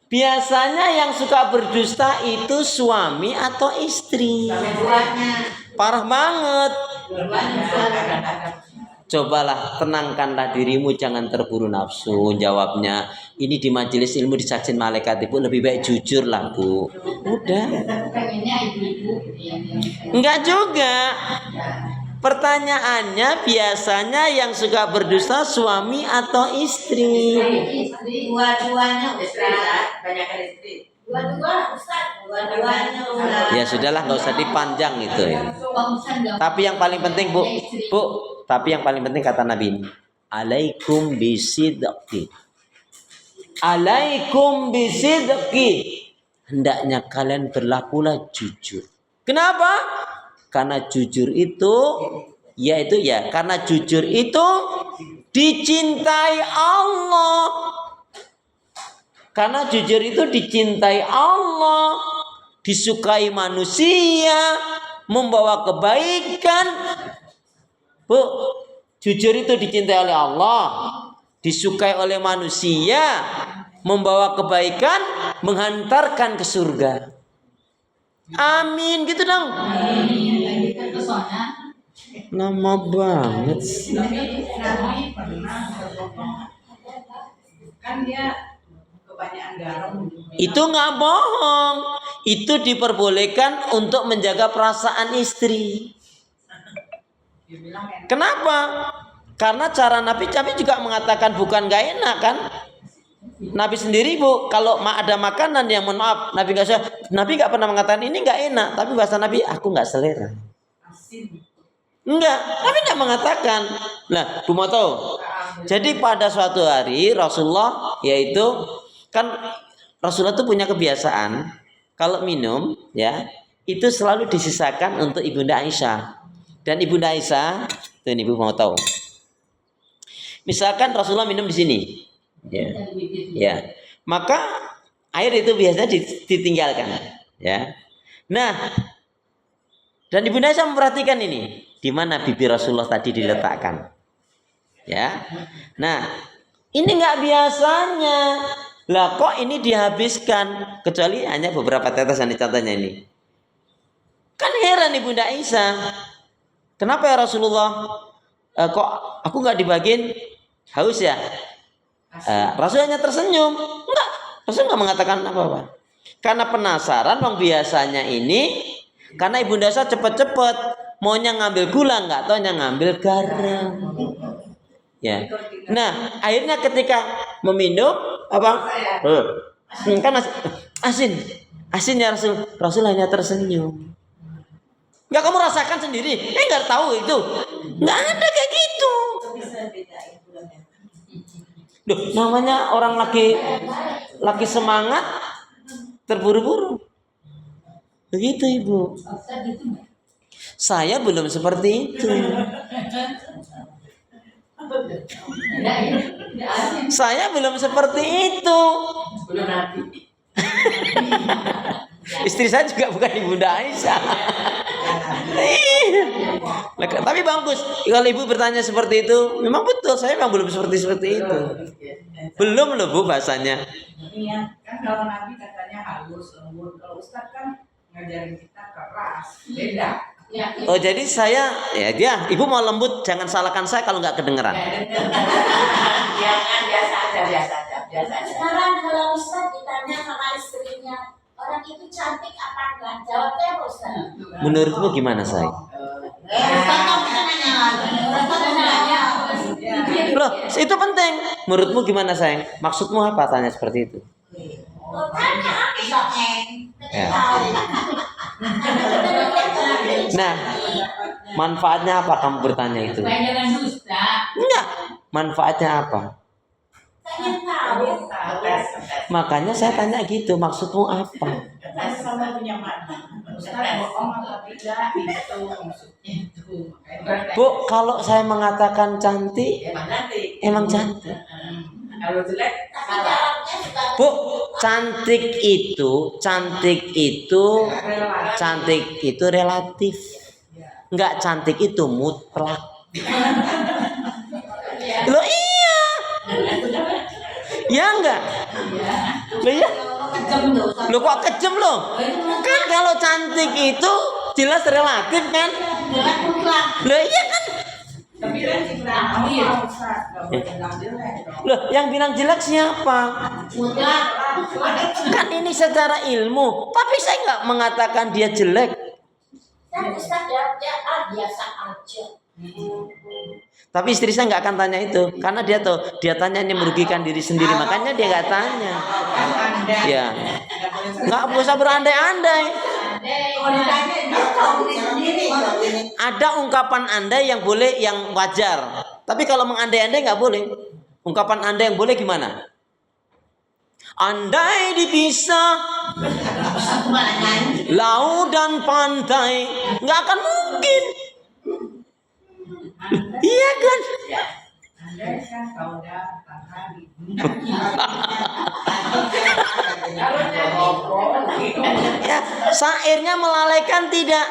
biasanya yang suka berdusta itu suami atau istri. Parah banget. Cobalah tenangkanlah dirimu, jangan terburu nafsu. Jawabnya, ini di majelis ilmu disaksikan malaikat, ibu lebih baik jujur lah bu. Udah. Pengennya ibu-ibu yang Enggak juga. Pertanyaannya biasanya yang suka berdusta suami atau istri? istri. Dua-duanya Ustaz, banyak istri. Dua-dua Ustaz, dua-duanya Ustaz. Ya sudahlah, nggak usah dipanjang itu ya. Bangsa nggak Tapi yang paling penting bu, istri. bu. Tapi yang paling penting kata Nabi ini, alaikum bisidqi. Alaikum bisidqi. Hendaknya kalian berlakulah jujur. Kenapa? Karena jujur itu, yaitu ya, karena jujur itu dicintai Allah. Karena jujur itu dicintai Allah, disukai manusia, membawa kebaikan. Bu, jujur itu dicintai oleh Allah, disukai oleh manusia, membawa kebaikan, menghantarkan ke surga. Amin, gitu dong. Kita pesona. Lama banget. Nabi pernah berbohong. Kan dia kebanyakan garam. Itu nggak bohong. Itu diperbolehkan untuk menjaga perasaan istri. Dia bilang enak. Kenapa? Karena cara Nabi juga mengatakan bukan gak enak kan? Nabi sendiri bu, kalau ada makanan yang mohon maaf, Nabi nggak pernah mengatakan ini nggak enak, tapi bahasa Nabi aku nggak selera. Asin. Enggak, Nabi nggak mengatakan. Nah, Bu mau tahu? Jadi pada suatu hari Rasulullah, yaitu kan Rasulullah itu punya kebiasaan kalau minum ya itu selalu disisakan untuk Ibunda Aisyah. Dan Ibunda Aisyah, tuh ini Ibu mau tahu. Misalkan Rasulullah minum di sini. Ya. Maka air itu biasanya ditinggalkan, ya. Nah, dan Ibunda Aisyah memperhatikan ini, di mana bibir Rasulullah tadi diletakkan. Ya. Nah, ini nggak biasanya. Lah kok ini dihabiskan kecuali hanya beberapa tetesan di contohnya ini. Kan heran Ibunda Aisyah. Kenapa ya Rasulullah? Kok aku nggak dibagiin? Haus ya? Rasul hanya tersenyum. Enggak, Rasul nggak mengatakan apa-apa. Karena penasaran, bang biasanya ini karena Ibunda Aisyah cepet-cepet maunya ngambil gula, nggak taunya ngambil garam. Ya. Nah, akhirnya ketika meminum apa? Kan asin ya Rasul. Rasul hanya tersenyum. Nggak kamu rasakan sendiri? Nggak tahu itu. Nggak ada kayak gitu. Duh, namanya orang lagi semangat terburu-buru. Begitu Ibu. Saya belum seperti itu. Saya belum seperti itu. Istri saya juga bukan Ibunda Aisyah. Tapi bagus. Kalau ibu bertanya seperti itu, memang betul. Saya memang belum seperti itu. Belum loh Bu bahasanya. Iya, kan kalau Nabi katanya halus, lembut. Kalau Ustaz kan ngajarin kita keras, beda. Oh jadi saya, ya dia, ibu mau lembut, jangan salahkan saya kalau nggak kedengeran. Jangan, biasa aja. Sekarang kalau Ustaz ditanya sama istrinya, orang itu cantik apa enggak? Jawabnya apa Ustaz? Menurutmu gimana say? Ustaz kamu bisa nanya lagi. Ustaz nanya. Loh, itu penting. Menurutmu gimana sayang? Maksudmu apa tanya seperti itu? Tanya apa? Ya. Nah, manfaatnya apa kamu bertanya itu? Jangan dusta. Enggak. Manfaatnya apa? Pengen tahu. Makanya saya tanya gitu, maksudmu apa? Sama punya mana? Ustaz bohong apa tidak? Itu maksudnya itu. Bu, kalau saya mengatakan cantik, emang cantik. Kalau jelek, Tapi jawabnya suka Bu, cantik itu relatif. Enggak cantik itu mutlak. Loh iya. Ya enggak? Loh iya. Loh kok kejam loh? Kan kalau cantik itu jelas relatif kan? Loh iya kan? Tapi kan cipratan Ustaz, nggak boleh bilang jelek dong. Loh yang bilang jelek siapa? Mutlak. Kan ini secara ilmu. Tapi saya nggak mengatakan dia jelek. Kan Ustaz ya biasa aja. Tapi istri saya nggak akan tanya itu, karena dia tahu dia tanya ini merugikan diri sendiri, makanya dia nggak tanya. Ya, nggak usah berandai-andai. Ada ungkapan andai yang boleh, yang wajar. Tapi kalau mengandai-andai nggak boleh. Ungkapan andai yang boleh gimana? Andai dipisah laut dan pantai, nggak akan mungkin. Iya kan? Andai kan kau datang hari ini. Ya, syairnya melalaikan tidak?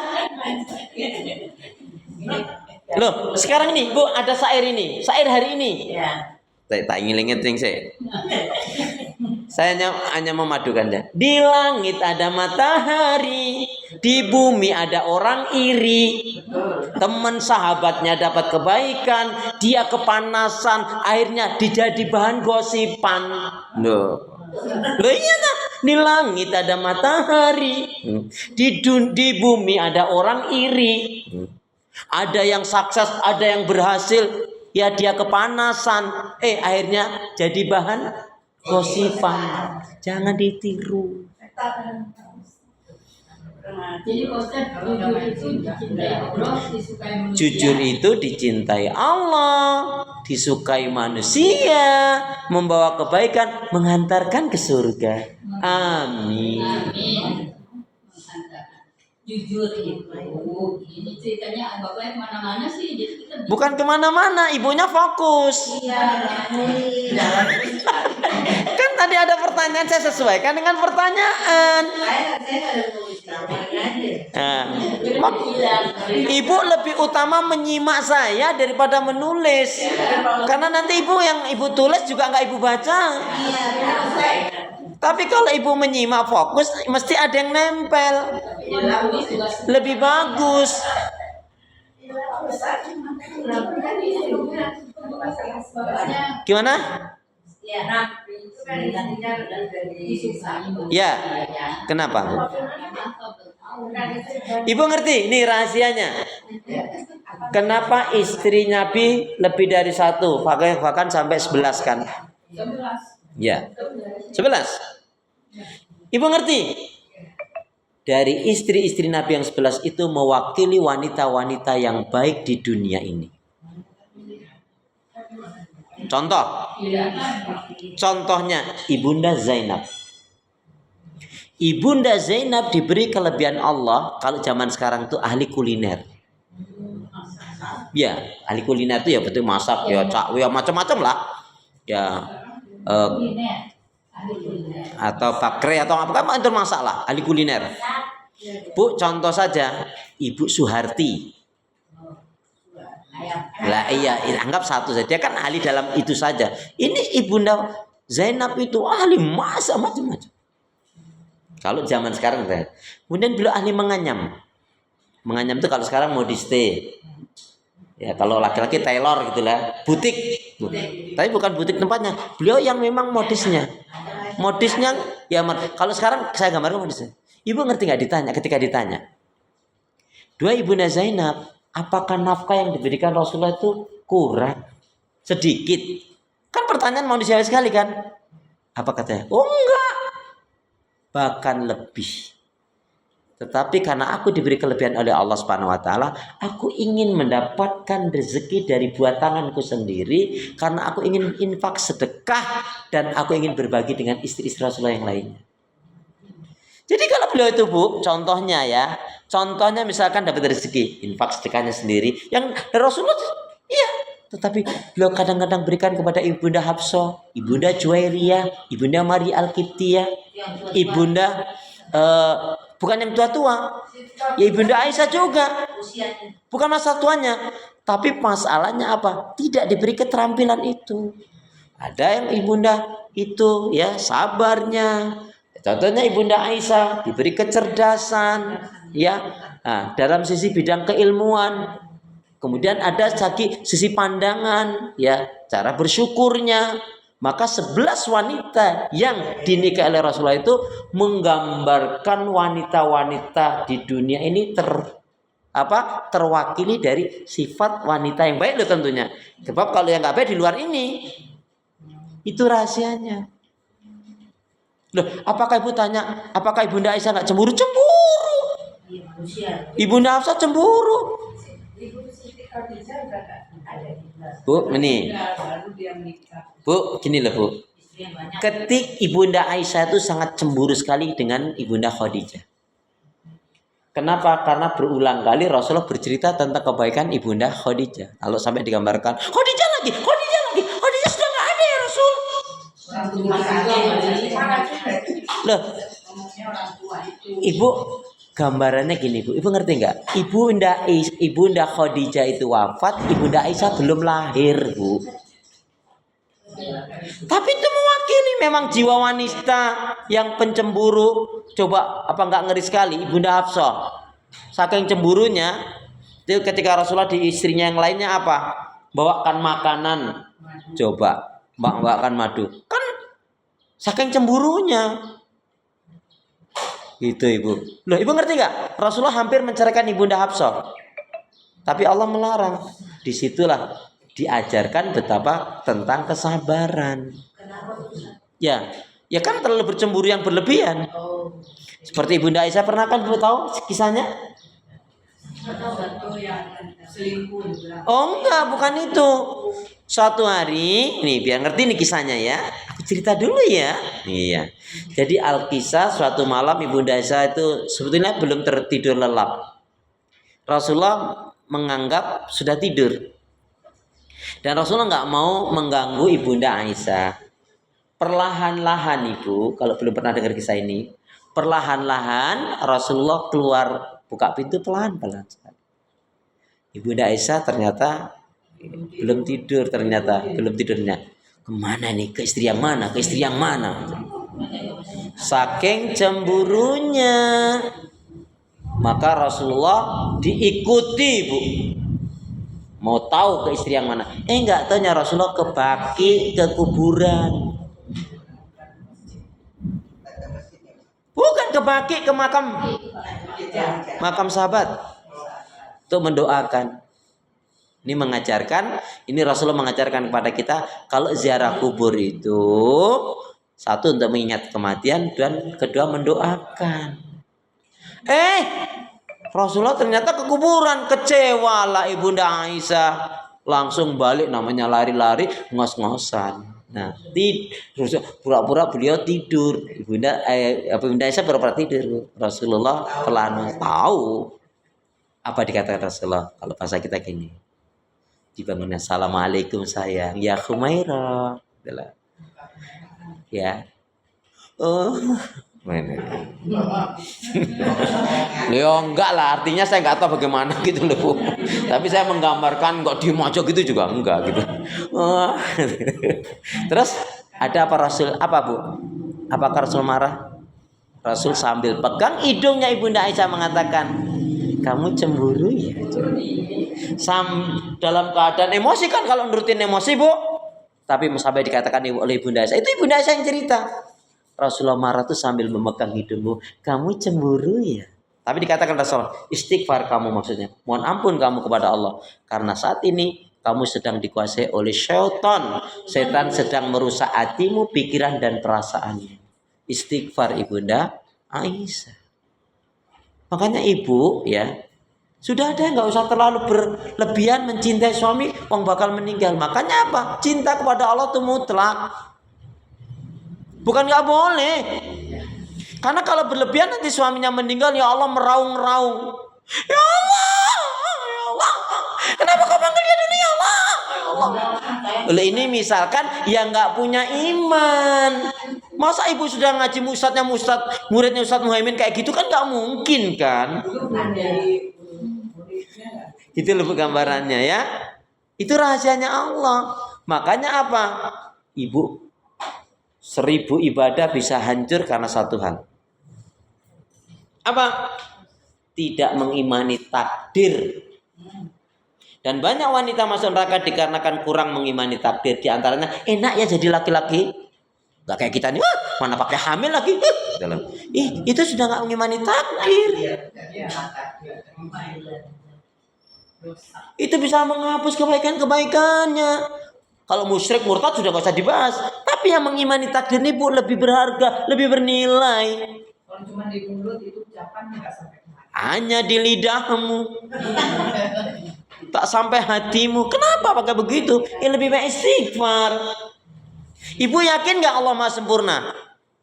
Loh, sekarang ini, Bu, ada syair ini, syair hari ini. Ya. Tak ingin inget yang saya hanya memadukannya. Di langit ada matahari, di bumi ada orang iri. Teman sahabatnya dapat kebaikan, dia kepanasan, akhirnya dijadi bahan gosipan. Loh iya tak? Di langit ada matahari, di bumi ada orang iri. Ada yang sukses, ada yang berhasil. Ya dia kepanasan, akhirnya jadi bahan gosipan. Jangan ditiru. Jadi Ustaz, jujur itu dicintai Allah, disukai manusia. Jujur itu dicintai Allah, disukai manusia, membawa kebaikan, mengantarkan ke surga. Amin. Amin. Jujur itu, ini ceritanya Bapak kemana-mana sih, jadi kita Bukan kemana-mana, ibunya fokus. Kan tadi ada pertanyaan, saya sesuaikan dengan pertanyaan. Nah, ibu lebih utama menyimak saya daripada menulis, karena nanti yang ibu tulis juga nggak ibu baca. Tapi kalau ibu menyimak fokus, mesti ada yang nempel. Lebih bagus. Gimana? Ya, kenapa? Ibu ngerti? Ini rahasianya. Kenapa istri Nabi lebih dari satu, bahkan sampai 11 kan? Ya, 11. Ibu ngerti? Dari istri-istri Nabi yang 11 itu mewakili wanita-wanita yang baik di dunia ini. Contohnya Ibunda Zainab. Ibunda Zainab diberi kelebihan Allah, kalau zaman sekarang tuh ahli kuliner. Ya, ahli kuliner itu ya betul masak, ya cakwe, ya macam-macam lah. Ya, atau bakre atau apa itu masalah ahli kuliner. Bu, contoh saja Ibu Suharti. Lah iya, anggap satu saja, dia kan ahli dalam itu saja. Ini Ibunda Zainab itu ahli masak macam-macam. Kalau zaman sekarang kemudian beliau ahli menganyam. Menganyam itu kalau sekarang modiste. Ya, kalau laki-laki tailor gitulah, butik. Tapi bukan butik tempatnya. Beliau yang memang modisnya. Modisnya ya kalau sekarang saya gambarkan modisnya. Ibu ngerti nggak ketika ditanya? Dua Ibunda Zainab, apakah nafkah yang diberikan Rasulullah itu kurang? Sedikit. Kan pertanyaan mau dijawab sekali kan? Apa katanya? Oh enggak. Bahkan lebih. Tetapi karena aku diberi kelebihan oleh Allah Subhanahu wa taala, aku ingin mendapatkan rezeki dari buat tanganku sendiri, karena aku ingin infak sedekah dan aku ingin berbagi dengan istri-istri Rasulullah yang lainnya. Jadi kalau beliau itu, Bu, contohnya misalkan dapat rezeki, infak sedekahnya sendiri, yang dari Rasulullah, iya. Tetapi beliau kadang-kadang berikan kepada Ibunda Hafsah, Ibunda Juwairiyah, Ibunda Maria Al-Qibtiyah, Ibunda bukan yang tua-tua, ya Ibunda Aisyah juga, bukan masa tuanya. Tapi masalahnya apa? Tidak diberi keterampilan itu. Ada yang ibunda itu ya sabarnya. Contohnya ibunda Aisyah diberi kecerdasan ya. Nah, dalam sisi bidang keilmuan. Kemudian ada sisi pandangan ya, cara bersyukurnya. Maka 11 wanita yang dinikahi oleh Rasulullah itu menggambarkan wanita-wanita di dunia ini terwakili dari sifat wanita yang baik loh tentunya. Sebab kalau yang nggak baik di luar ini, itu rahasianya. Loh, apakah ibu tanya, apakah ibunda Aisyah nggak cemburu? Cemburu. Iya, manusia. Ibunda Hafsah cemburu. Ibu Siti Khadijah udah nggak ada di kelas. Bu, ini. Baru dia menikah. Bu, gini loh Bu. Istri yang banyak. Ketik ibunda Aisyah itu sangat cemburu sekali dengan ibunda Khadijah. Kenapa? Karena berulang kali Rasulullah bercerita tentang kebaikan ibunda Khadijah. Kalau sampai digambarkan, Khadijah lagi, Khadijah sudah nggak ada ya Rasul. Orang tua saja. Loh, Ngomongnya orang tua itu. Ibu, gambarannya gini Bu, Ibu ngerti nggak? Ibunda Khadijah itu wafat, ibunda Aisyah belum lahir Bu. Tapi itu mewakili memang jiwa wanita yang pencemburu. Coba apa nggak ngeri sekali ibunda Hafsah. Saking cemburunya, itu ketika Rasulullah di istrinya yang lainnya apa? Bawakan makanan. Coba, bawakan madu. Kan saking cemburunya. Gitu Ibu. Loh, Ibu ngerti nggak? Rasulullah hampir menceraikan ibunda Hafsah. Tapi Allah melarang. Disitulah diajarkan betapa tentang kesabaran. Ya kan terlalu bercemburu yang berlebihan. Seperti ibunda Aisyah pernah kan Ibu tahu kisahnya? Satu yang selingkuh juga. Oh enggak, bukan itu. Suatu hari, nih biar ngerti nih kisahnya ya. Aku cerita dulu ya. Iya. Jadi Al-Kisah suatu malam ibunda Aisyah itu sebetulnya belum tertidur lelap. Rasulullah menganggap sudah tidur. Dan Rasulullah nggak mau mengganggu ibunda Aisyah. Perlahan-lahan Ibu, kalau belum pernah dengar kisah ini, perlahan-lahan Rasulullah keluar buka pintu pelan-pelan. Ibunda Aisyah ternyata belum tidur belum tidurnya. Kemana nih? Ke istri yang mana? Ke istri yang mana? Saking cemburunya, maka Rasulullah diikuti Bu. Mau tahu ke istri yang mana? Enggak taunya Rasulullah ke baki, ke kuburan. Bukan ke baki, ke makam sahabat. Untuk mendoakan. Ini mengajarkan, ini Rasulullah mengajarkan kepada kita kalau ziarah kubur itu satu untuk mengingat kematian dan kedua mendoakan. Rasulullah ternyata ke kuburan, kecewalah ibunda Aisyah, langsung balik namanya lari-lari ngos-ngosan. Nah, pura-pura beliau tidur. Ibunda Aisyah pura-pura tidur. Rasulullah pelan tahu apa dikatakan Rasulullah kalau bahasa kita gini. Dibangunnya assalamualaikum sayang, ya Khumairah. Ya. Oh. Leo enggak lah, artinya saya enggak tahu bagaimana gitu loh Bu. Tapi saya menggambarkan kok diem aja gitu juga enggak gitu. Terus ada apa Rasul? Apa Bu? Apakah Rasul marah? Rasul sambil pegang hidungnya ibunda Aisyah mengatakan, kamu cemburu ya? Dalam keadaan emosi kan kalau nurutin emosi Bu. Tapi sampai dikatakan oleh ibunda Aisyah, itu ibunda Aisyah yang cerita. Rasulullah marah tuh sambil memegang hidungmu. Kamu cemburu ya? Tapi dikatakan Rasulullah, istighfar kamu maksudnya. Mohon ampun kamu kepada Allah. Karena saat ini kamu sedang dikuasai oleh syaitan. Setan sedang merusak hatimu, pikiran dan perasaanmu. Istighfar ibunda Aisyah. Makanya ibu ya, sudah ada nggak usah terlalu berlebihan mencintai suami, orang bakal meninggal. Makanya apa? Cinta kepada Allah itu mutlak. Bukan nggak boleh. Karena kalau berlebihan nanti suaminya meninggal, ya Allah meraung-raung. Ya Allah, kenapa kau panggil dia dulu ya Allah? Ya Allah. Oleh ini misalkan yang nggak punya iman. Masa ibu sudah ngaji muridnya Ustadz Muhaimin kayak gitu kan nggak mungkin kan? Itu loh gambarannya ya. Itu rahasianya Allah. Makanya apa? Ibu, 1000 ibadah bisa hancur karena satu hal. Apa? Tidak mengimani takdir. Dan banyak wanita masuk neraka dikarenakan kurang mengimani takdir. Di antaranya enak ya jadi laki-laki. Gak kayak kita nih, mana pakai hamil lagi. Itu sudah gak mengimani takdir. Itu bisa menghapus kebaikan-kebaikannya. Kalau musyrik murtad sudah gak usah dibahas. Tapi yang mengimani takdir ini Bu lebih berharga, lebih bernilai. Kalau cuma di mulut itu ucapan nggak sampai kemana. Hanya di lidahmu, tak sampai hatimu. Kenapa pakai begitu? Lebih baik istighfar. Ibu yakin gak Allah Maha Sempurna?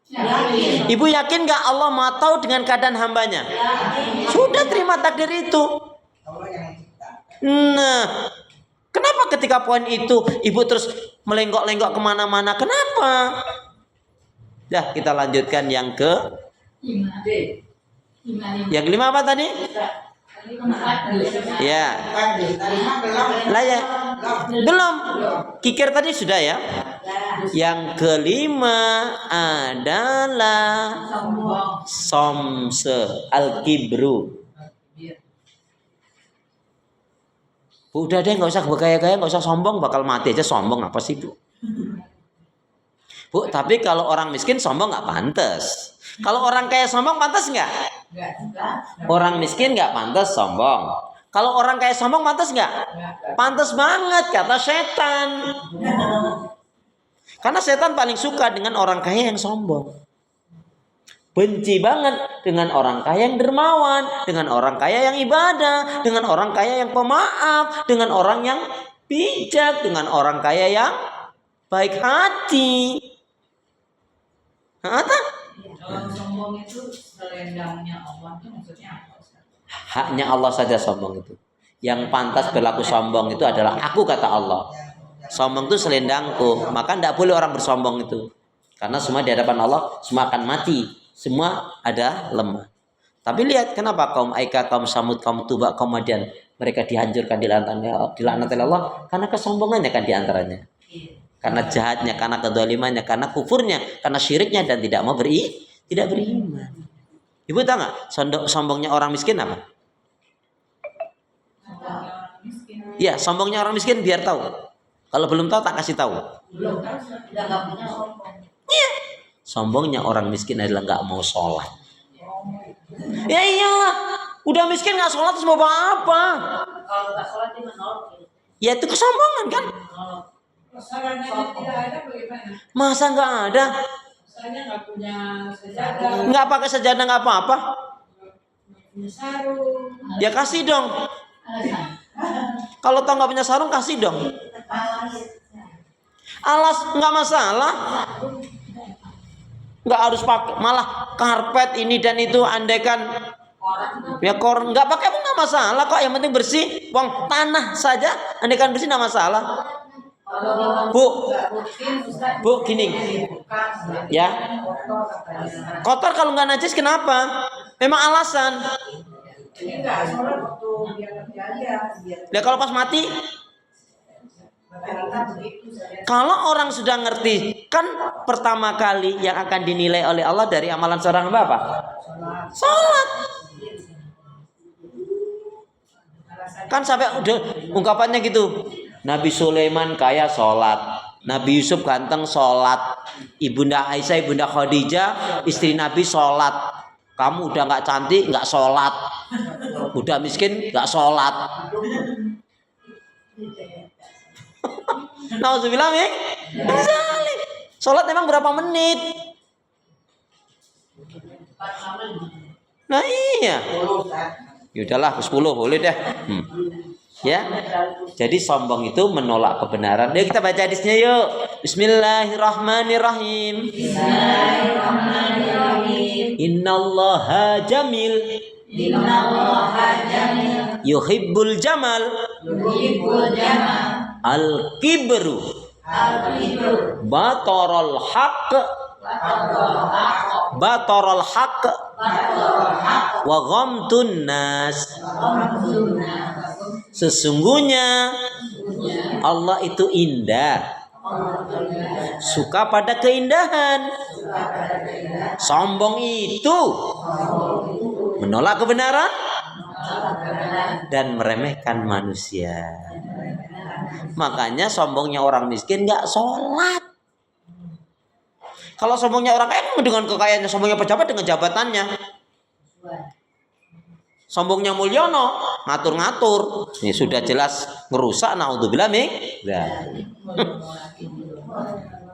Yakin. Ibu yakin gak Allah Maha tahu dengan keadaan hambanya? Sudah terima takdir itu. Nah, kenapa ketika poin itu ibu terus melenggok-lenggok kemana-mana? Kenapa? Dah kita lanjutkan yang ke yang kelima apa tadi? Ya. Lah ya. Belum. Kikir tadi sudah ya. Yang kelima adalah somse al-kibru. Bu, udah deh nggak usah bergaya-gaya, nggak usah sombong, bakal mati aja sombong apa sih Bu? Bu, tapi kalau orang miskin sombong nggak pantas. Kalau orang kaya sombong pantas nggak? Orang miskin nggak pantas sombong. Kalau orang kaya sombong pantas nggak? Pantas banget kata setan. Karena setan paling suka dengan orang kaya yang sombong. Benci banget dengan orang kaya yang dermawan, dengan orang kaya yang ibadah, dengan orang kaya yang pemaaf, dengan orang yang bijak, dengan orang kaya yang baik hati. Kalau sombong itu selendangnya Allah itu maksudnya apa? Haknya Allah saja sombong itu. Yang pantas berlaku sombong itu adalah aku kata Allah. Sombong itu selendangku, maka tidak boleh orang bersombong itu. Karena semua di hadapan Allah semua akan mati, semua ada lemah. Tapi lihat kenapa kaum Aika, kaum Samud, kaum Tuba, kaum Madian mereka dihancurkan dilaknat oleh Allah karena kesombongannya kan diantaranya. Karena jahatnya, karena kedzalimannya, karena kufurnya, karena syiriknya dan tidak mau beriman. Ibu tahu nggak sombongnya orang miskin apa? Iya, sombongnya orang miskin biar tahu. Kalau belum tahu tak kasih tahu. Belum tahu sudah nggak punya sombong. Iya. Sombongnya orang miskin adalah nggak mau sholat. Ya iyalah, udah miskin nggak sholat terus mau apa? Kalau nggak sholat dia menolak. Ya itu kesombongan kan? Masalahnya tidak ada bagaimana? Masa nggak ada? Masalahnya nggak punya sejadah, Nggak pakai sejadah nggak apa-apa? nggak punya sarung. Ya kasih dong. Kalau tau nggak punya sarung kasih dong. Alas nggak masalah. Nggak harus pakai malah karpet ini dan itu andaikan ya koran nggak pakai pun nggak masalah kok, yang penting bersih. Wong tanah saja andaikan bersih nggak masalah. Bu gini ya, kotor kalau nggak najis kenapa? Memang alasan. Ini nggak sholat waktu dia kerja aja. Ya kalau pas mati. Kalau orang sudah ngerti, kan pertama kali yang akan dinilai oleh Allah dari amalan seorang hamba apa? Salat. Kan sampai udah ungkapannya gitu. Nabi Sulaiman kaya sholat, Nabi Yusuf ganteng sholat, Ibunda Aisyah, Ibunda Khadijah, istri Nabi sholat. Kamu udah nggak cantik, nggak sholat. Udah miskin, nggak sholat. Nauzubillah ya. Sholat memang berapa menit? Nah iya. Yaudahlah 10 boleh deh. Ya. Jadi sombong itu menolak kebenaran. Yuk kita baca hadisnya yuk. Bismillahirrahmanirrahim. Bismillahirrahmanirrahim. Innallaha jamil. Innallaha jamil. Yuhibbul jamal. Yuhibbul jamal. Al-kibru. Al-kibru. Batarul haqq. Batarul haqq. Wa ghamtun nas. Sesungguhnya Allah itu indah, suka pada keindahan. Sombong itu menolak kebenaran dan meremehkan manusia. Makanya sombongnya orang miskin nggak sholat. Kalau sombongnya orang kaya dengan kekayaannya, sombongnya pejabat dengan jabatannya. Sombongnya Mulyono ngatur-ngatur. Ini sudah jelas ngerusak, naudzubillah min dzalik.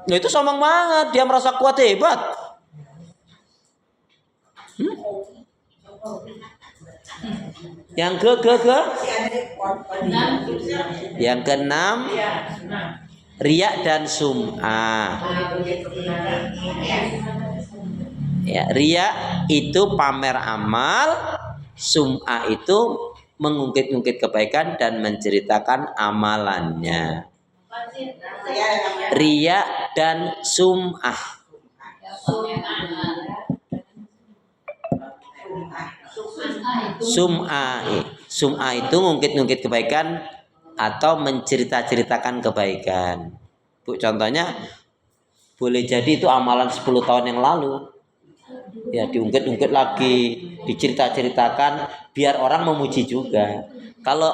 Nah, itu sombong banget, dia merasa kuat hebat. Yang yang keenam, riya dan sum'ah. Ya, riya itu pamer amal, sum'ah itu mengungkit-ungkit kebaikan dan menceritakan amalannya. Riya dan sum'ah. Sum'ah itu ngungkit-ngungkit kebaikan atau mencerita-ceritakan kebaikan. Bu, contohnya boleh jadi itu amalan 10 tahun yang lalu. Ya, diungkit-ungkit lagi, dicerita-ceritakan biar orang memuji juga. Kalau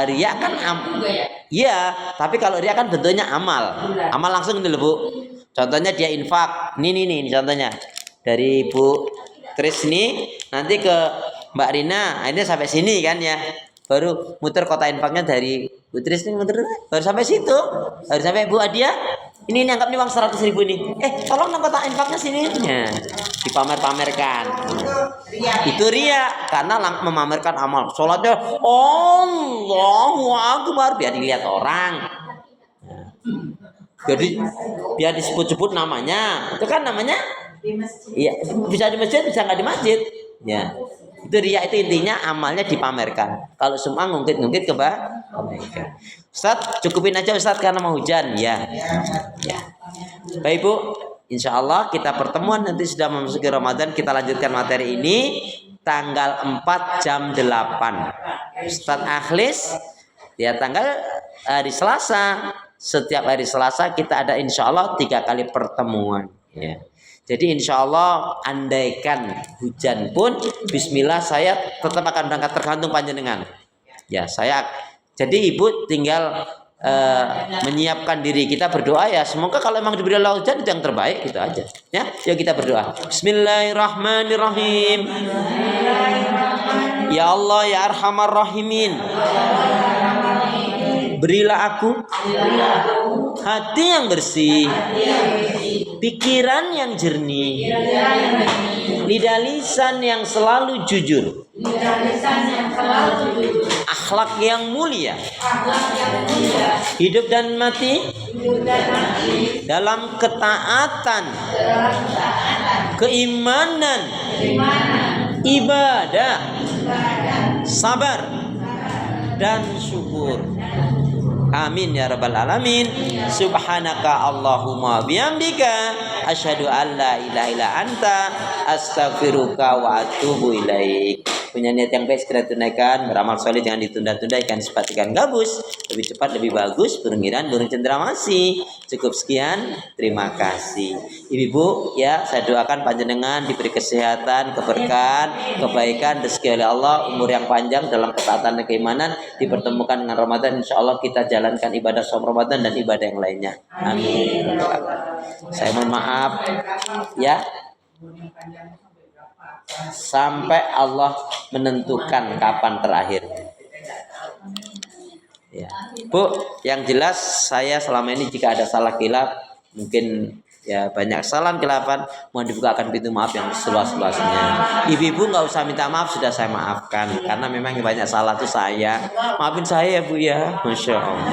riya kan iya, tapi kalau riya kan bentuknya amal. Amal langsung ini loh, Bu. Contohnya dia infak. Ini contohnya. Dari Bu Tris nih nanti ke Mbak Rina, ini sampai sini kan ya. Baru muter kota infaknya dari Bu Tris nih muter baru sampai situ. Baru sampai Bu Adia. Ini anggap nih uang 100.000 nih. Tolong nang kota infaknya sini. Ya, dipamer-pamerkan. Itu riya karena memamerkan amal. Salatnya Allahu Akbar biar dilihat orang. Jadi biar disebut-sebut namanya. Itu kan namanya iya, bisa di masjid, bisa nggak di masjid. Ya. Itu riya, itu intinya amalnya dipamerkan. Kalau semua ngungkit-ngungkit kebaikan. Ustaz, cukupin aja Ustaz karena mau hujan. Ya. Baik Bu, insya Allah kita pertemuan nanti sudah memasuki Ramadan. Kita lanjutkan materi ini tanggal 4 jam 8. Ustaz Akhlis ya tanggal hari Selasa. Setiap hari Selasa kita ada insya Allah 3 kali pertemuan. Ya. Jadi insya Allah andaikan hujan pun bismillah saya tetap akan berangkat tergantung panjenengan. Ya, jadi Ibu tinggal menyiapkan diri, kita berdoa ya. Semoga kalau memang diberi Allah hujan itu yang terbaik, gitu aja. Ya, yuk kita berdoa. Bismillahirrahmanirrahim. Ya Allah ya Arhamar Rahimin. Berilah aku hati yang bersih, pikiran yang jernih, lidah lisan yang selalu jujur, akhlak yang mulia, hidup dan mati dalam ketaatan, keimanan, ibadah, sabar dan syukur. Amin ya rabbal alamin. Subhanaka Allahumma bihamdika asyhadu an la ilaha illa anta astaghfiruka wa atubu ilaik. Punya niat yang baik segera tunaikan, beramal soleh jangan ditunda-tunda, ikan sifat ikan gabus, lebih cepat lebih bagus, burung iran burung cendrawasih. Cukup sekian, terima kasih. Ibu-ibu ya, saya doakan panjenengan diberi kesehatan, keberkahan, kebaikan, rezeki oleh Allah, umur yang panjang dalam ketaatan dan keimanan, dipertemukan dengan Ramadan. Insyaallah kita jalankan ibadah saum Ramadan dan ibadah yang lainnya. Amin. Saya mohon maaf ya, sampai Allah menentukan kapan terakhir. Ya. Bu, yang jelas saya selama ini jika ada salah khilaf, mungkin ya banyak kesalahan khilafan, mohon dibukakan pintu maaf yang seluas-luasnya. Ibu-ibu nggak usah minta maaf, sudah saya maafkan karena memang yang banyak salah itu saya. Maafin saya ya Bu ya, Masya Allah.